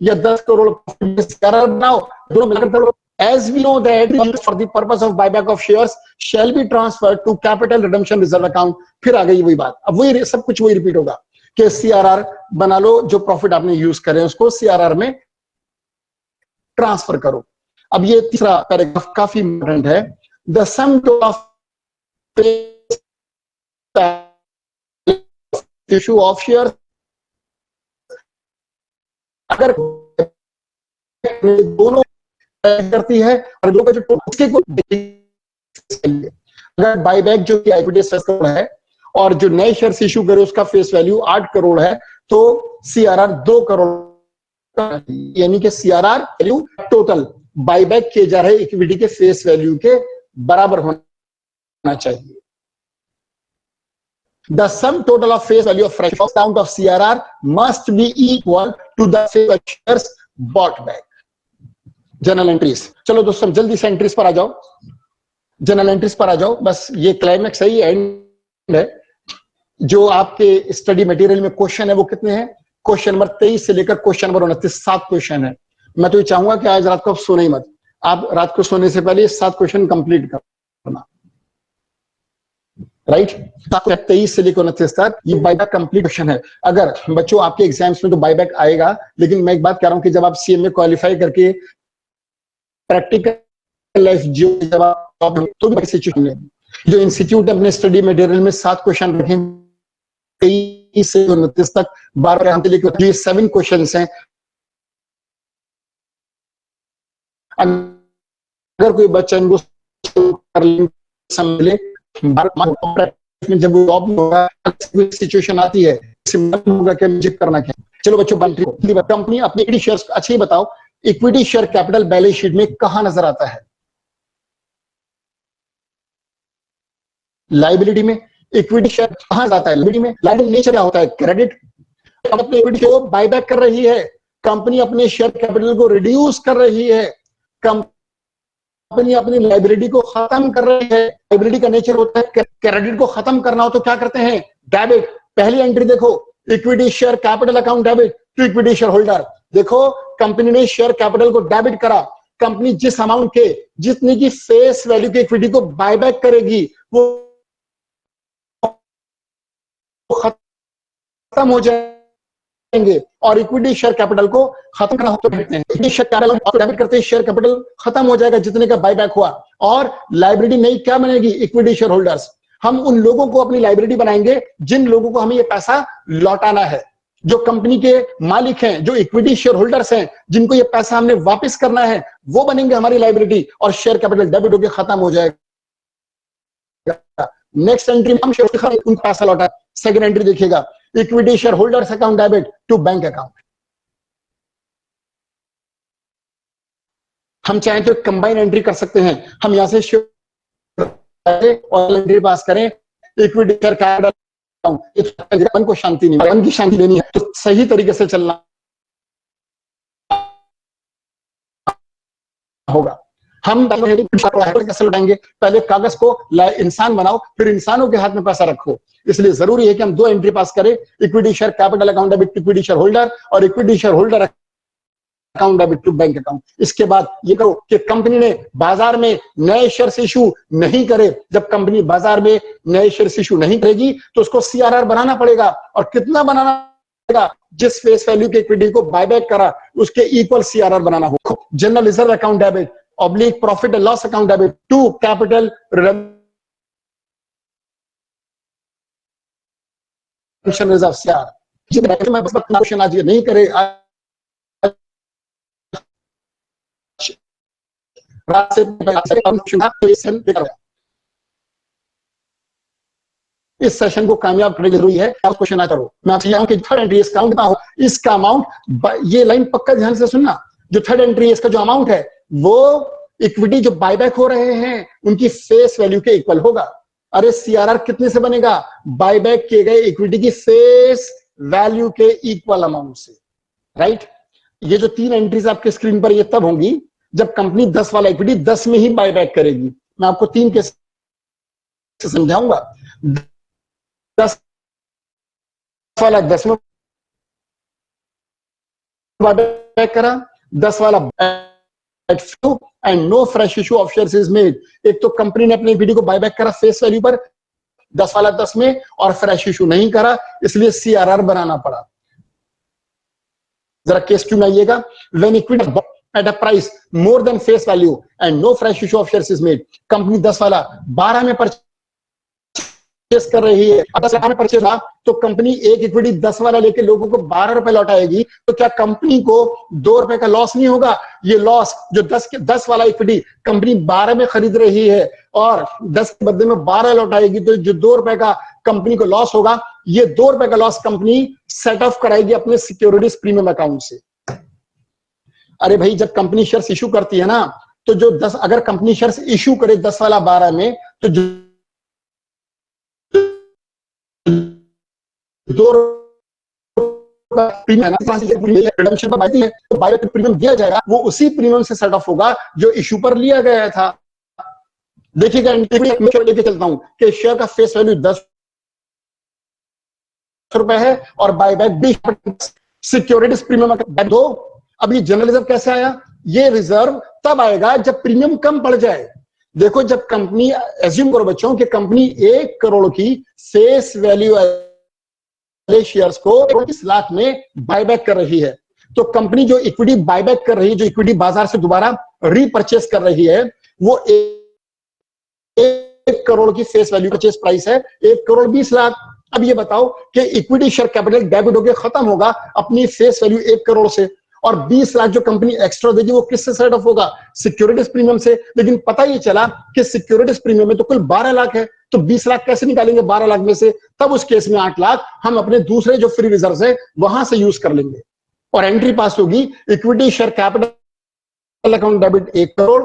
[SPEAKER 1] या 10 करोड़ बनाओ, दोनों मिलाकर करो। As we know that for the purpose of buyback of shares shall be transferred to capital redemption reserve account। फिर आ गई वही बात, अब वही सब कुछ वही रिपीट होगा कि सीआरआर बना लो, जो प्रॉफिट आपने यूज करें उसको सीआरआर में ट्रांसफर करो। अब ये तीसरा पैराग्राफ काफी इंपॉर्टेंट है। The sum of issue of share, अगर दोनों करती है और लोग जो अगर बायबैक जो कि इक्विटी करोड़ है और जो नए शेयर्स इशू करे उसका फेस वैल्यू 8 करोड़ है, तो सीआरआर 2 करोड़, यानी कि सीआरआर वैल्यू टोटल बायबैक किए जा रहे इक्विटी के फेस वैल्यू के बराबर होना चाहिए। The sum total of face value of fresh amount of CRR must be equal to the face shares bought back। General entries, चलो दोस्तों जल्दी से एंट्रीज पर आ जाओ, जनरल एंट्रीज पर आ जाओ, बस ये क्लाइमेक्स है, ये एंड है। जो आपके स्टडी मटेरियल में क्वेश्चन है वो कितने हैं? क्वेश्चन नंबर 23 से लेकर क्वेश्चन नंबर 29 7 क्वेश्चन है। मैं तो ये चाहूंगा कि आज रात को आप सोने ही मत, आप रात को सोने से पहले 7 क्वेश्चन कंप्लीट करना, राइट? 23 से लेकर 29 तक ये बायबैक कंप्लीट क्वेश्चन है। अगर बच्चों आपके एग्जाम्स में तो बायबैक आएगा, लेकिन मैं एक बात कह रहा हूं कि जब आप सीएमए क्वालिफाई करके प्रैक्टिकल लाइफ जो जब आप तो भी सिचुएशन है, जो इंस्टीट्यूट अपने स्टडी मटेरियल में 7 क्वेश्चन रखे 23 से 29 तक 12 ये 7 क्वेश्चन हैं। अगर कोई बच्चा इनको समझ ले, जब जॉब होगा सिचुएशन आती है होगा कि मुझे करना क्या। चलो बच्चों, कंपनी अपने इक्विटी शेयर्स, अच्छा ही बताओ equity share capital balance sheet में कहां नजर आता है? लायबिलिटी में। इक्विटी शेयर कहां जाता है? लायबिलिटी में। लायबिलिटी नेचर क्या होता है? क्रेडिट। अपने इक्विटी को बायबैक कर रही है कंपनी अपने शेयर कैपिटल को रिड्यूस कर रही है, कंपनी अपनी लाइबिलिटी को खत्म कर रही है। लाइबिलिटी का नेचर होता है क्रेडिट को खत्म करना हो तो क्या करते हैं, डेबिट। पहली एंट्री देखो, equity share capital account debit to equity share holder. देखो कंपनी ने शेयर कैपिटल को डेबिट करा, कंपनी जिस अमाउंट के जितने की फेस वैल्यू के इक्विटी को बायबैक करेगी वो खत्म हो जाएंगे, और इक्विटी शेयर कैपिटल को खत्म करना हो तो कहते हैं इक्विटी शेयर कैपिटल को डेबिट करते हैं, शेयर कैपिटल खत्म हो जाएगा जितने का बायबैक हुआ, और लाइबिलिटी नई क्या बनेगी, इक्विटी शेयर होल्डर्स। हम उन लोगों को अपनी लाइबिलिटी बनाएंगे जिन लोगों को हमें ये पैसा लौटाना है, जो कंपनी के मालिक हैं, जो इक्विटी शेयर होल्डर्स हैं, जिनको ये पैसा हमने वापस करना है, वो बनेंगे हमारी लाइबिलिटी, और शेयर कैपिटल डेबिट होकर खत्म हो जाएगा। नेक्स्ट एंट्री हम शेयर उनको पैसा लौटा। सेकंड एंट्री देखिएगा, equity share holders account debit to bank account. हम चाहें तो कंबाइन एंट्री कर सकते हैं, हम यहां से और एंट्री पास करें, इक्विटी शेयर कैपिटल। मन को शांति नहीं, मन की शांति लेनी है तो सही तरीके से चलना होगा। हम कैसे लौटाएंगे, पहले कागज को इंसान बनाओ, फिर इंसानों के हाथ में पैसा रखो। इसलिए जरूरी है कि हम दो एंट्री पास करें, equity share capital account debit equity share holder, और equity share holder account debit to bank account. इसके बाद ये करो कि कंपनी ने बाजार में नए शेयर्स इशू नहीं करे। जब कंपनी बाजार में नए शेयर्स इशू नहीं करेगी तो उसको सीआरआर बनाना पड़ेगा, और कितना बनाना पड़ेगा, जिस फेस वैल्यू के इक्विटी को बायबैक करा उसके इक्वल सीआरआर बनाना हो। General reserve account debit oblique profit and loss account debit to capital reserve CR. मैं क्वेश्चन आज ये नहीं करे, इस सेशन को कामयाब करने की जरूरी है। क्वेश्चन आता हो, मैं आपसे चाहूंगा कि थर्ड एंट्री इसका अमाउंट कितना हो, इसका अमाउंट, ये लाइन पक्का ध्यान से सुनना, जो थर्ड एंट्री इसका जो अमाउंट है वो इक्विटी जो बायबैक हो रहे हैं उनकी फेस वैल्यू के इक्वल होगा। अरे सीआरआर कितने से बनेगा, बायबैक किए गए इक्विटी की फेस वैल्यू के इक्वल अमाउंट से, राइट। ये जो तीन एंट्रीज आपके स्क्रीन पर ये तब होंगी जब कंपनी 10 वाला इक्विटी 10 में ही बायबैक करेगी। मैं आपको तीन केस समझाऊंगा। 10 वाला 10 में बायबैक करा, 10 वाला and no fresh issue of shares is made. एक तो कंपनी ने अपने इक्विटी को बायबैक करा फेस वैल्यू पर 10 वाला 10 में, और फ्रेश इशू नहीं करा, इसलिए सीआरआर बनाना पड़ा। जरा केस क्यों आइएगा, when equity at a price more than face value and no fresh issue of shares is made। Company 10 वाला 12 में परचेस कर रही है, 10 में परचेस हुआ तो कंपनी एक इक्विटी 10 वाला लेके लोगों को 12 रुपए लौटाएगी, तो क्या कंपनी को 2 रुपए का लॉस नहीं होगा। ये लॉस जो 10 वाला इक्विटी कंपनी 12 में खरीद रही है और 10 के बदले में 12 लौटाएगी, तो जो 2 रुपए का कंपनी को लॉस होगा, ये 2 रुपए का लॉस कंपनी सेट ऑफ कराएगी अपने सिक्योरिटीज प्रीमियम अकाउंट से। अरे भाई, जब कंपनी शेयर्स इशू करती है ना, तो जो 10, अगर कंपनी शेयर्स इशू करे 10 वाला 12 में, तो जो 2 प्रीमियम तो बायबैक प्रीमियम दिया जाएगा, वो उसी प्रीमियम से सेट ऑफ होगा जो इशू पर लिया गया था। देखिएगा, लेके चलता हूं कि शेयर का फेस वैल्यू 10 रुपए है और बायबैक 20। सिक्योरिटीज प्रीमियम दो। अब ये जनरल रिजर्व कैसे आया, ये रिजर्व तब आएगा जब प्रीमियम कम पड़ जाए। देखो, जब कंपनी, एज्यूम करो बच्चों कि कंपनी 1 करोड़ की फेस वैल्यू वाले शेयर्स को 20 लाख में बायबैक कर रही है, तो कंपनी जो इक्विटी बायबैक कर रही है, जो इक्विटी बाजार से दोबारा रीपरचेस कर रही है, वो 1 करोड़ की फेस वैल्यू परचेस प्राइस है 1 करोड़ 20 लाख। अब ये बताओ कि इक्विटी शेयर कैपिटल डेबिट होकर खत्म होगा अपनी फेस वैल्यू 1 करोड़ से, और 20 लाख जो कंपनी एक्स्ट्रा देगी वो किससे सेट ऑफ होगा, सिक्योरिटीज प्रीमियम से। लेकिन पता ये चला कि सिक्योरिटीज प्रीमियम में तो कुल 12 लाख है, तो 20 लाख कैसे निकालेंगे 12 लाख में से। तब उस केस में 8 लाख हम अपने दूसरे जो फ्री रिजर्व है वहां से यूज कर लेंगे, और एंट्री पास होगी, equity share capital account debit 1 crore,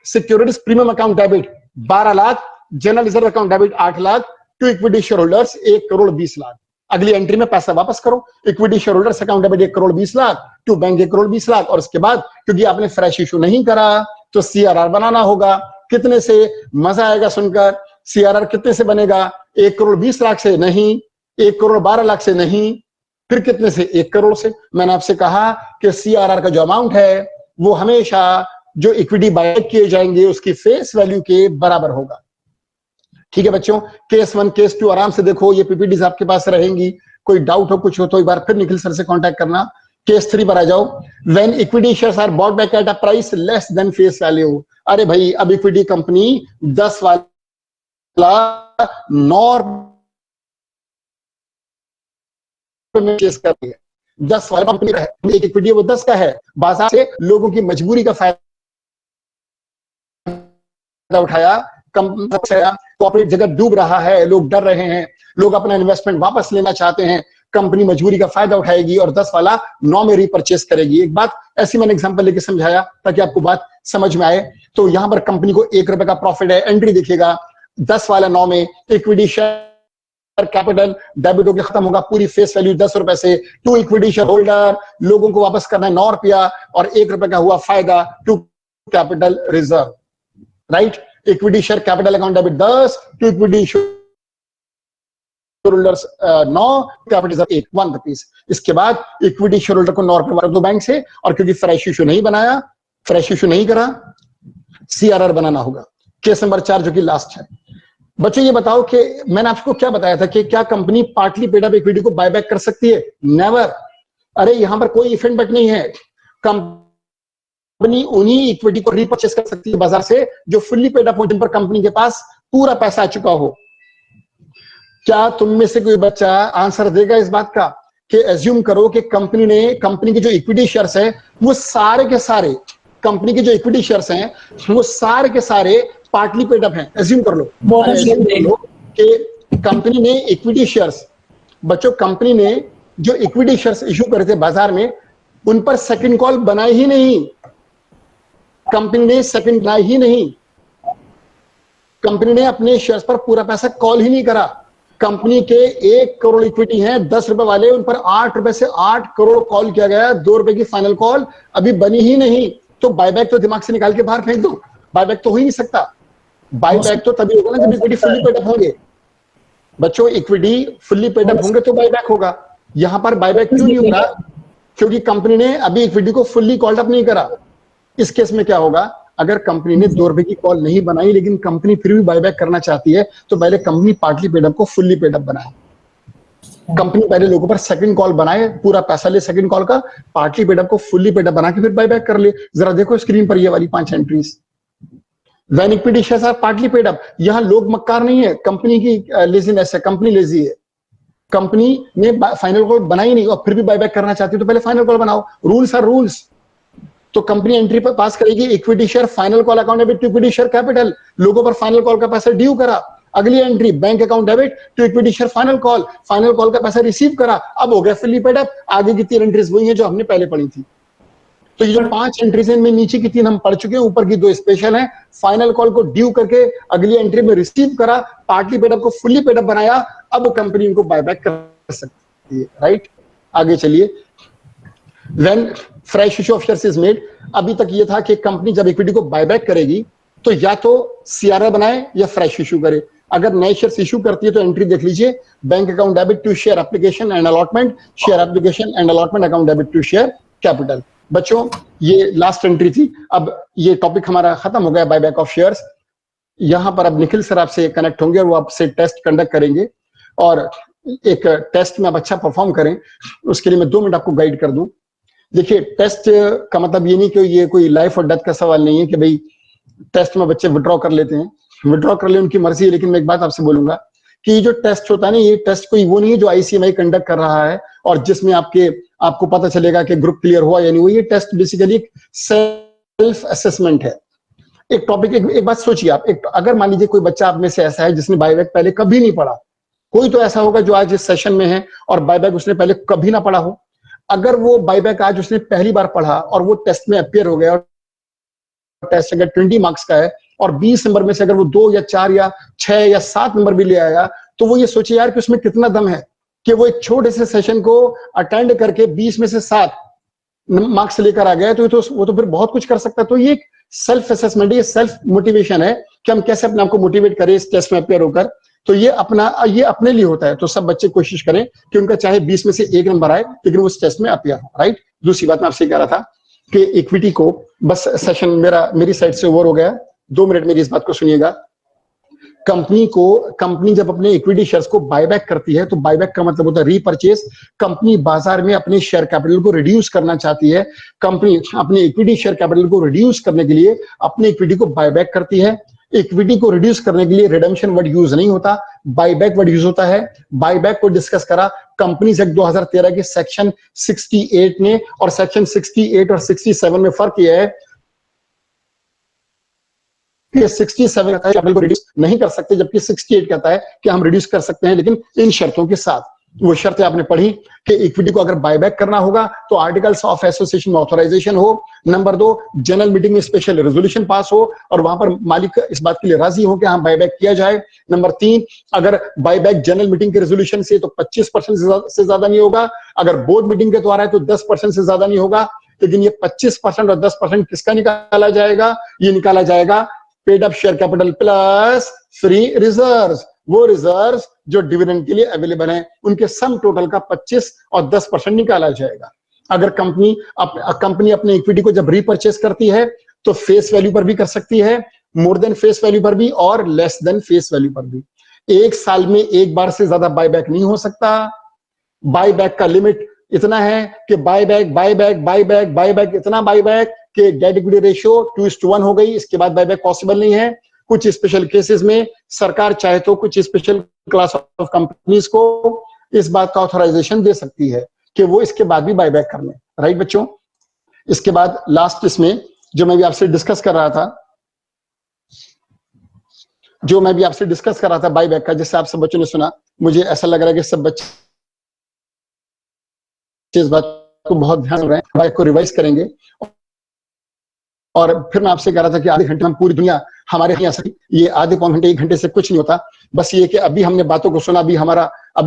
[SPEAKER 1] securities premium account debit 12 lakh, general reserve account debit 8 lakh, to equity share holders 1 crore 20 lakh. अगली एंट्री में पैसा वापस करो। Equity share holders account debit 1,20,00,000 to bank 1,20,00,000 और उसके बाद क्योंकि आपने फ्रेश इशू नहीं करा तो सीआरआर बनाना होगा। कितने से? मजा आएगा सुनकर। सीआरआर कितने से बनेगा? 1,20,00,000 से नहीं, 1,12,00,000 से नहीं, फिर कितने से? 1 करोड़ से। मैंने आपसे कहा कि सीआरआर का जो अमाउंट है वो हमेशा जो इक्विटी बाय किए जाएंगे उसकी फेस वैल्यू के बराबर होगा। ठीक है बच्चों, केस 1 केस 2 आराम से देखो, ये पीपीटीज आपके पास रहेंगी। कोई डाउट हो कुछ हो तो एक बार फिर निखिल सर से कांटेक्ट करना। केस 3 पर आ जाओ। When equity shares are bought back at a price less than face value. अरे भाई, अब इक्विटी कंपनी 10 वाला 9 केस कर रही है। 10 वाला कंपनी का है, एक इक्विटी वो 10 का है। बाजार से लोगों की मजबूरी का फायदा उठाया, कॉर्पोरेट जगत डूब रहा है, लोग डर रहे हैं, लोग अपना इन्वेस्टमेंट वापस लेना चाहते हैं, कंपनी मजबूरी का फायदा उठाएगी और 10 वाला 9 में रिपर्चेस करेगी। एक बात ऐसी मैंने एग्जांपल लेके समझाया ताकि आपको बात समझ में आए। तो यहां पर कंपनी को 1 रुपए का प्रॉफिट है, एंट्री देखिएगा 10 वाला 9 में, इक्विटी शेयर कैपिटल डेबिट होकर खत्म होगा, पूरी फेस वैल्यू 10 रुपए से। टू इक्विटी शेयर होल्डर, लोगों को वापस करना है 9 रुपया और 1 रुपए का हुआ फायदा to capital reserve. Right, equity share capital account debit 10, to equity share holders 9, capital reserve 1 rupees. इसके बाद इक्विटी शेयर होल्डर को 9 रुपए दो बैंक से, और क्योंकि फ्रेश इशू नहीं बनाया, फ्रेश इशू नहीं करा, सीआरआर बनाना होगा। केस नंबर 4 जो कि लास्ट है। बच्चों ये बताओ कि मैंने आपको क्या बताया था कि क्या company partly paid up equity को बायबैक कर सकती है? नेवर। अरे यहां पर कोई इफ एंड बट नहीं है। कंपनी उन्हीं इक्विटी को रीपर्चेस कर सकती है बाजार से जो फुल्ली पेड अप हो, जिन पर कंपनी के पास पूरा पैसा आ चुका हो। क्या तुम में से कोई बच्चा आंसर देगा इस बात का कि एज्यूम करो कि कंपनी के जो इक्विटी शेयर्स है वो सारे के सारे, कंपनी के जो इक्विटी शेयर्स हैं वो सारे के सारे पार्टली पेड अप हैं। एज्यूम कर लो कि कंपनी ने इक्विटी शेयर्स, बच्चों कंपनी ने जो इक्विटी शेयर्स इशू करे थे बाजार में, उन पर सेकंड कॉल बनाई ही नहीं। कंपनी ने सेकंड बनाई ही नहीं। कंपनी ने अपने शेयर्स पर पूरा पैसा कॉल ही नहीं करा। कंपनी के 1 करोड़ इक्विटी हैं 10 रुपए वाले, उन पर 8 रुपए से 8 करोड़ कॉल किया गया। 2 रुपए की फाइनल कॉल अभी बनी ही नहीं। तो बायबैक तो दिमाग से निकाल के बाहर फेंक दो, बायबैक तो हो ही नहीं सकता। बायबैक तो तभी होगा ना जब इक्विटी फुल्ली पेड अप होंगे। बच्चों इक्विटी फुल्ली पेड अप होंगे तो बायबैक होगा। यहां पर बायबैक क्यों नहीं होगा? क्योंकि कंपनी ने अभी इक्विटी को फुल्ली कॉल्ड अप नहीं करा। इस केस में क्या होगा? अगर कंपनी ने 2 रुपए की कॉल नहीं बनाई लेकिन कंपनी फिर भी बायबैक करना चाहती है तो पहले कंपनी पार्टली पेड अप को फुल्ली पेड अप बनाए। कंपनी पहले लोगों पर सेकंड कॉल बनाए, पूरा पैसा ले सेकंड कॉल का, पार्टली पेड अप को फुल्ली पेड अप बना के फिर बायबैक कर ले। जरा देखो स्क्रीन पर ये वाली 5 entries. When equity shares are partly paid up, यहां लोग मक्कार नहीं है, कंपनी की लेजीनेस है, कंपनी लेजी है। कंपनी ने फाइनल कॉल बनाई नहीं और फिर भी बायबैक करना चाहती है तो पहले फाइनल कॉल बनाओ। Rules are rules. तो कंपनी एंट्री पर पास करेगी equity share final call account debit to equity share capital, लोगों पर फाइनल कॉल का पैसा ड्यू करा। अगली entry bank account debit to equity share final call का पैसा रिसीव करा। अब हो गया फुल्ली पेड अप। आगे की 3 एंट्रीज वही है जो हमने पहले पढ़ी थी। तो ये जो 5 एंट्रीज हैं इनमें नीचे की 3 हम पढ़ चुके हैं, ऊपर की 2 स्पेशल हैं। फाइनल कॉल को ड्यू करके अगली एंट्री में रिसीव करा, पार्टली पेड अप को फुल्ली पेड अप बनाया। अब कंपनी उनको बायबैक कर सकती है। राइट, आगे चलिए। When fresh issue of shares is made, अभी तक ये था कि कंपनी जब इक्विटी को बायबैक करेगी तो या तो सीआरआर बनाए या फ्रेश इशू करे। अगर नए शेयर्स इशू करती है तो एंट्री देख लीजिए, bank account debit to share application and allotment, share application and allotment account debit to share capital. बच्चों ये लास्ट एंट्री थी। अब ये टॉपिक हमारा खत्म हो गया बायबैक ऑफ शेयर्स। यहां पर अब निखिल सर आपसे कनेक्ट होंगे और वो आपसे टेस्ट कंडक्ट करेंगे और एक टेस्ट में आप अच्छा परफॉर्म करें उसके लिए मैं 2 मिनट आपको गाइड कर दूं। देखिए टेस्ट का मतलब ये नहीं कि ये कोई लाइफ और डेथ का सवाल नहीं है कि भाई टेस्ट में बच्चे विड्रॉ कर लेते हैं, विड्रॉ कर ले उनकी मर्जी है। लेकिन मैं एक बात आपसे बोलूंगा कि ये जो टेस्ट होता है ना, ये टेस्ट कोई वो नहीं है जो आईसीएमआई कंडक्ट कर रहा है और जिसमें आपको पता चलेगा कि ग्रुप क्लियर हुआ या नहीं हुआ। ये टेस्ट बेसिकली एक सेल्फ असेसमेंट है। एक टॉपिक, एक बात सोचिए आप, अगर मान लीजिए कोई बच्चा आप में से ऐसा है जिसने बायबैक पहले कभी नहीं पढ़ा, कोई तो ऐसा होगा जो आज इस सेशन में है और बायबैक उसने पहले कभी ना पढ़ा हो। अगर वो बायबैक आज उसने पहली बार पढ़ा और वो टेस्ट में अपियर हो गया और टेस्ट अगर 20 मार्क्स का है और 20 नंबर में से अगर वो 2 या 4 या 6 या 7 नंबर भी ले आया तो वो ये सोचे यार कि उसमें कितना दम है। कि वो एक छोटे से सेशन को अटेंड करके 20 में से 7 मार्क्स लेकर आ गया, तो वो तो फिर बहुत कुछ कर सकता है। तो ये सेल्फ असेसमेंट, ये सेल्फ मोटिवेशन है कि हम कैसे अपने आप को मोटिवेट करें इस टेस्ट में अपेयर होकर। तो ये अपने लिए होता है। तो सब बच्चे कोशिश करें कि उनका चाहे 20 में से 1 नंबर आए, लेकिन उस टेस्ट में अपेयर हो, राइट। दूसरी बात मैं आपसे कह रहा था कि इक्विटी को, बस सेशन मेरी साइड से ओवर हो गया, 2 मिनट मेरी इस बात को सुनिएगा। कंपनी जब अपने इक्विटी शेयर्स को बायबैक करती है, तो बायबैक का मतलब होता है रीपरचेज। कंपनी बाजार में अपने शेयर कैपिटल को रिड्यूस करना चाहती है। कंपनी अपने इक्विटी शेयर कैपिटल को रिड्यूस करने के लिए अपने इक्विटी को बायबैक करती है। इक्विटी को रिड्यूस करने के लिए रिडेम्पशन वर्ड यूज नहीं होता, बायबैक वर्ड यूज होता है। बायबैक को डिस्कस करा कंपनीज एक्ट 2013 के सेक्शन 68 ने, और सेक्शन 68 और 67 में फर्क यह है कि 67 कहता है कैपिटल को रिड्यूस नहीं कर सकते, जबकि 68 कहता है कि हम रिड्यूस कर सकते हैं, लेकिन इन शर्तों के साथ। वो शर्तें आपने पढ़ी कि इक्विटी को अगर बायबैक करना होगा तो आर्टिकल्स ऑफ एसोसिएशन में ऑथराइजेशन हो। नंबर 2, जनरल मीटिंग में स्पेशल रेजोल्यूशन पास हो और वहां पर मालिक इस बात के लिए राजी हो कि हाँ बायबैक किया जाए। नंबर 3, अगर बायबैक जनरल मीटिंग के रेजोल्यूशन से तो 25% से ज्यादा नहीं होगा, अगर बोर्ड मीटिंग के द्वारा है तो 10% से ज्यादा नहीं होगा। लेकिन ये 25% और 10% किसका निकाला जाएगा? ये निकाला जाएगा paid up share capital plus free reserves. वो रिजर्व्स जो डिविडेंड के लिए अवेलेबल हैं, उनके सम टोटल का 25 और 10% निकाला जाएगा। अगर कंपनी अपने इक्विटी को जब रीपरचेस करती है तो फेस वैल्यू पर भी कर सकती है, मोर देन फेस वैल्यू पर भी और लेस देन फेस वैल्यू पर भी। 1 साल में 1 बार से ज्यादा बायबैक नहीं हो सकता। बायबैक का लिमिट इतना है कि बायबैक इतना बायबैक कि डेट इक्विटी रेशियो 2:1 हो गई, इसके बाद बायबैक पॉसिबल नहीं है। कुछ स्पेशल केसेस में सरकार चाहे तो कुछ स्पेशल क्लास ऑफ कंपनीज को इस बात का ऑथराइजेशन दे सकती है कि वो इसके बाद भी बायबैक कर लें, राइट बच्चों। इसके बाद लास्ट इसमें जो मैं भी आपसे डिस्कस कर रहा था बायबैक का, जैसे आप सब बच्चों ने सुना, मुझे ऐसा लग रहा है कि सब बच्चे इस बात को बहुत ध्यान रहे हैं, बाइक को रिवाइज करेंगे। और फिर मैं आपसे कह रहा था कि आधे घंटे में पूरी दुनिया हमारे यहाँ से, ये आधे पौन घंटे 1 घंटे से कुछ नहीं होता। बस ये कि अभी हमने बातों को सुना, अभी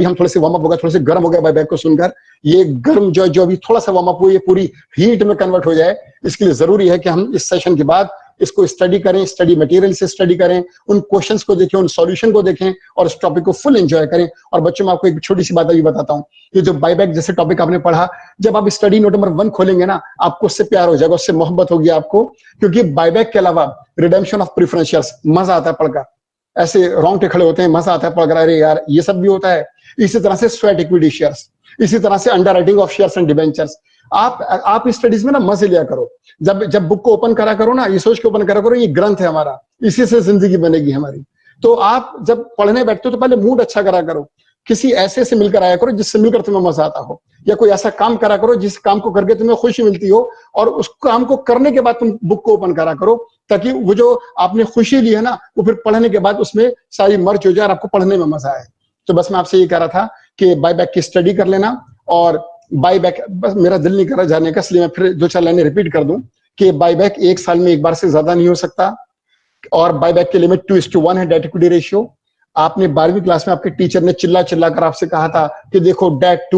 [SPEAKER 1] हम थोड़े से वार्म अप हो गए, थोड़े से गर्म हो गए बायबैक को सुनकर। ये गर्म जो अभी थोड़ा सा वार्म अप हुआ, ये पूरी हीट में कन्वर्ट हो जाए, इसके लिए जरूरी है कि हम इस सेशन के बाद इसको स्टडी करें, स्टडी मटेरियल से स्टडी करें, उन क्वेश्चंस को देखें, उन सॉल्यूशन को देखें और इस टॉपिक को फुल एंजॉय करें। और बच्चों, मैं आपको एक छोटी सी बात अभी बताता हूँ, ये जो बायबैक जैसे टॉपिक आपने पढ़ा, जब आप स्टडी नोट नंबर 1 खोलेंगे ना, आपको उससे प्यार हो जाएगा, उससे मोहब्बत होगी आपको। क्योंकि बायबैक के अलावा रिडेम्पशन ऑफ प्रेफरेंस शेयर्स, मजा आता है पढ़कर, ऐसे रोंगटे खड़े होते हैं, मजा आता है पढ़कर, अरे यार ये सब भी होता है। इसी तरह से स्वेट इक्विटी शेयर्स, इसी तरह से under writing of shares and debentures. आप स्टडीज में ना मजे लिया करो। जब बुक को ओपन करा करो ना, ये सोच के ओपन करा करो ये ग्रंथ है हमारा, इसी से जिंदगी बनेगी हमारी। तो आप जब पढ़ने बैठते हो तो पहले मूड अच्छा करा करो, किसी ऐसे से मिलकर आया करो जिससे मिलकर तुम्हें मजा आता हो, या कोई ऐसा काम करा करो जिस काम को करके तुम्हें खुशी मिलती हो, और उस काम को करने के बाद तुम बुक को ओपन करा करो, ताकि वो जो आपने खुशी ली है ना, वो फिर पढ़ने के बाद उसमें सारी मर्ज हो जाए और आपको पढ़ने में मजा आए। तो बस मैं आपसे ये कह रहा था कि बायबैक की स्टडी कर लेना। और बायबैक, बस मेरा दिल नहीं कर रहा जाने का, इसलिए मैं फिर 2-4 लाइनें रिपीट कर दूं कि बायबैक 1 साल में 1 बार से ज्यादा नहीं हो सकता, और बायबैक की लिमिट 2:1 है डेट इक्विटी रेशियो। आपने 12वीं क्लास में आपके टीचर ने चिल्ला कर आपसे कहा था कि देखो डेट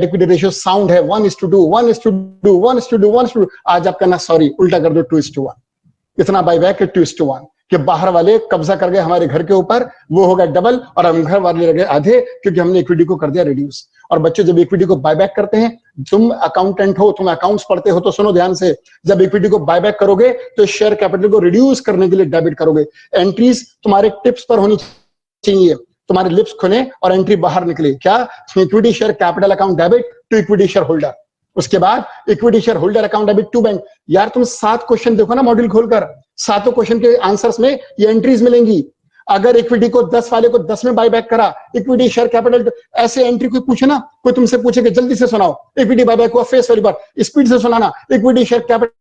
[SPEAKER 1] इक्विटी रेशियो साउंड है 1:2। आज आप कहना सॉरी, उल्टा कर दो 2:1। इतना बायबैक है 2:1 कि बाहर वाले कब्जा कर गए हमारे घर के ऊपर, वो हो गया डबल, और हम घर वाले रह गए आधे, क्योंकि हमने इक्विटी को कर दिया रिड्यूस। और बच्चों, जब इक्विटी को बायबैक करते हैं, तुम अकाउंटेंट हो, तुम अकाउंट्स पढ़ते हो, तो सुनो ध्यान से, जब इक्विटी को बायबैक करोगे तो शेयर कैपिटल को रिड्यूस करने के लिए डेबिट करोगे। एंट्रीज तुम्हारे टिप्स पर होनी चाहिए, तुम्हारे लिप्स खुले और एंट्री बाहर निकले। क्या? Equity share capital account debit to equity share holder, उसके बाद equity share holder account debit to bank. यार तुम 7 क्वेश्चन देखो ना मॉड्यूल खोलकर, 7 क्वेश्चन के आंसर्स में ये एंट्रीज मिलेंगी। अगर इक्विटी को 10 वाले को 10 में बायबैक करा, इक्विटी शेयर कैपिटल, ऐसे एंट्री कोई पूछे ना, कोई तुमसे पूछे कि जल्दी से सुनाओ, इक्विटी बायबैक हुआ फेस वैल्यू पर, स्पीड से सुनाना, equity share capital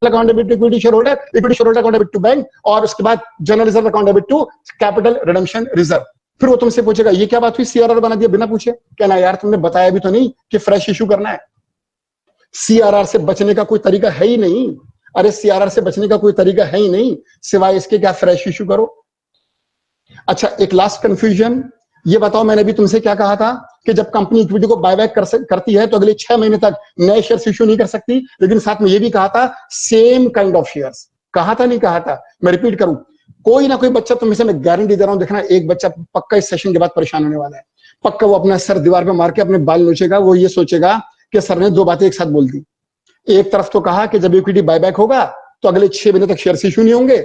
[SPEAKER 1] account debit to equity share holder account debit to bank, और उसके बाद general reserve account debit to capital redemption reserve. फिर वो तुमसे पूछेगा ये क्या बात हुई, सीआरआर बना दिया बिना पूछे। कहना यार तुमने बताया भी तो नहीं कि फ्रेश इशू करना है। सीआरआर से बचने का कोई तरीका है ही नहीं। अरे सीआरआर से बचने का कोई तरीका है ही नहीं सिवाय इसके क्या फ्रेश इशू करो। अच्छा, एक लास्ट कंफ्यूजन, ये बताओ, मैंने भी तुमसे क्या कहा था कि जब कंपनी इक्विटी को बायबैक करती है तो अगले 6 महीने तक नए शेयर्स इश्यू नहीं कर सकती, लेकिन साथ में ये भी कहा था सेम काइंड ऑफ शेयर्स। कहा था नहीं कहा था? मैं रिपीट करूं, कोई ना कोई बच्चा तुम से मैं गारंटी दे रहा हूं, देखना एक बच्चा पक्का इस सेशन के बाद परेशान होने वाला है। पक्का वो अपना सर दीवार पे मार के अपने बाल नोचेगा। वो ये सोचेगा कि सर ने 2 बातें एक साथ बोल दी। एक तरफ तो कहा कि जब इक्विटी बायबैक होगा तो अगले 6 महीने तक शेयर्स इश्यू नहीं होंगे,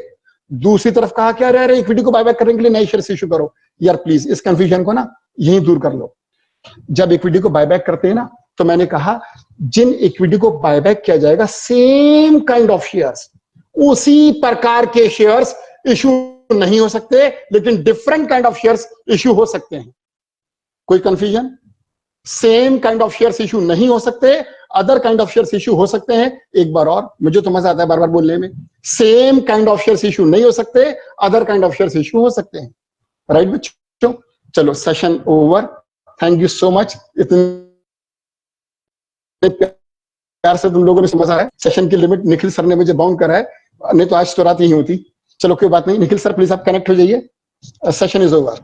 [SPEAKER 1] दूसरी तरफ कहा क्या रह रहे इक्विटी को बायबैक करने के लिए नए शेयर्स इश्यू करो। यार प्लीज इस कंफ्यूजन को ना यहीं दूर कर लो। जब इक्विटी को बायबैक करते हैं ना, तो मैंने कहा जिन इक्विटी को बायबैक किया जाएगा सेम काइंड ऑफ शेयर्स, उसी प्रकार के शेयर्स इश्यू नहीं हो सकते, लेकिन different kind of shares issue हो सकते हैं। कोई confusion? Same kind of shares issue नहीं हो सकते, other kind of shares issue हो सकते हैं। एक बार और, मुझे तो मजा आता है बार बार बोलने में। Same kind of shares issue नहीं हो सकते, other kind of shares issue हो सकते हैं। राइट बच्चों? चलो session over. Thank you so much. इतने प्यार से तुम लोगों ने समझा है। सेशन की लिमिट निखिल सर ने मुझे बाउंड करा है, नहीं तो आज तो रात ही होती। चलो कोई बात नहीं, निखिल सर प्लीज आप कनेक्ट हो जाइए। Session is over.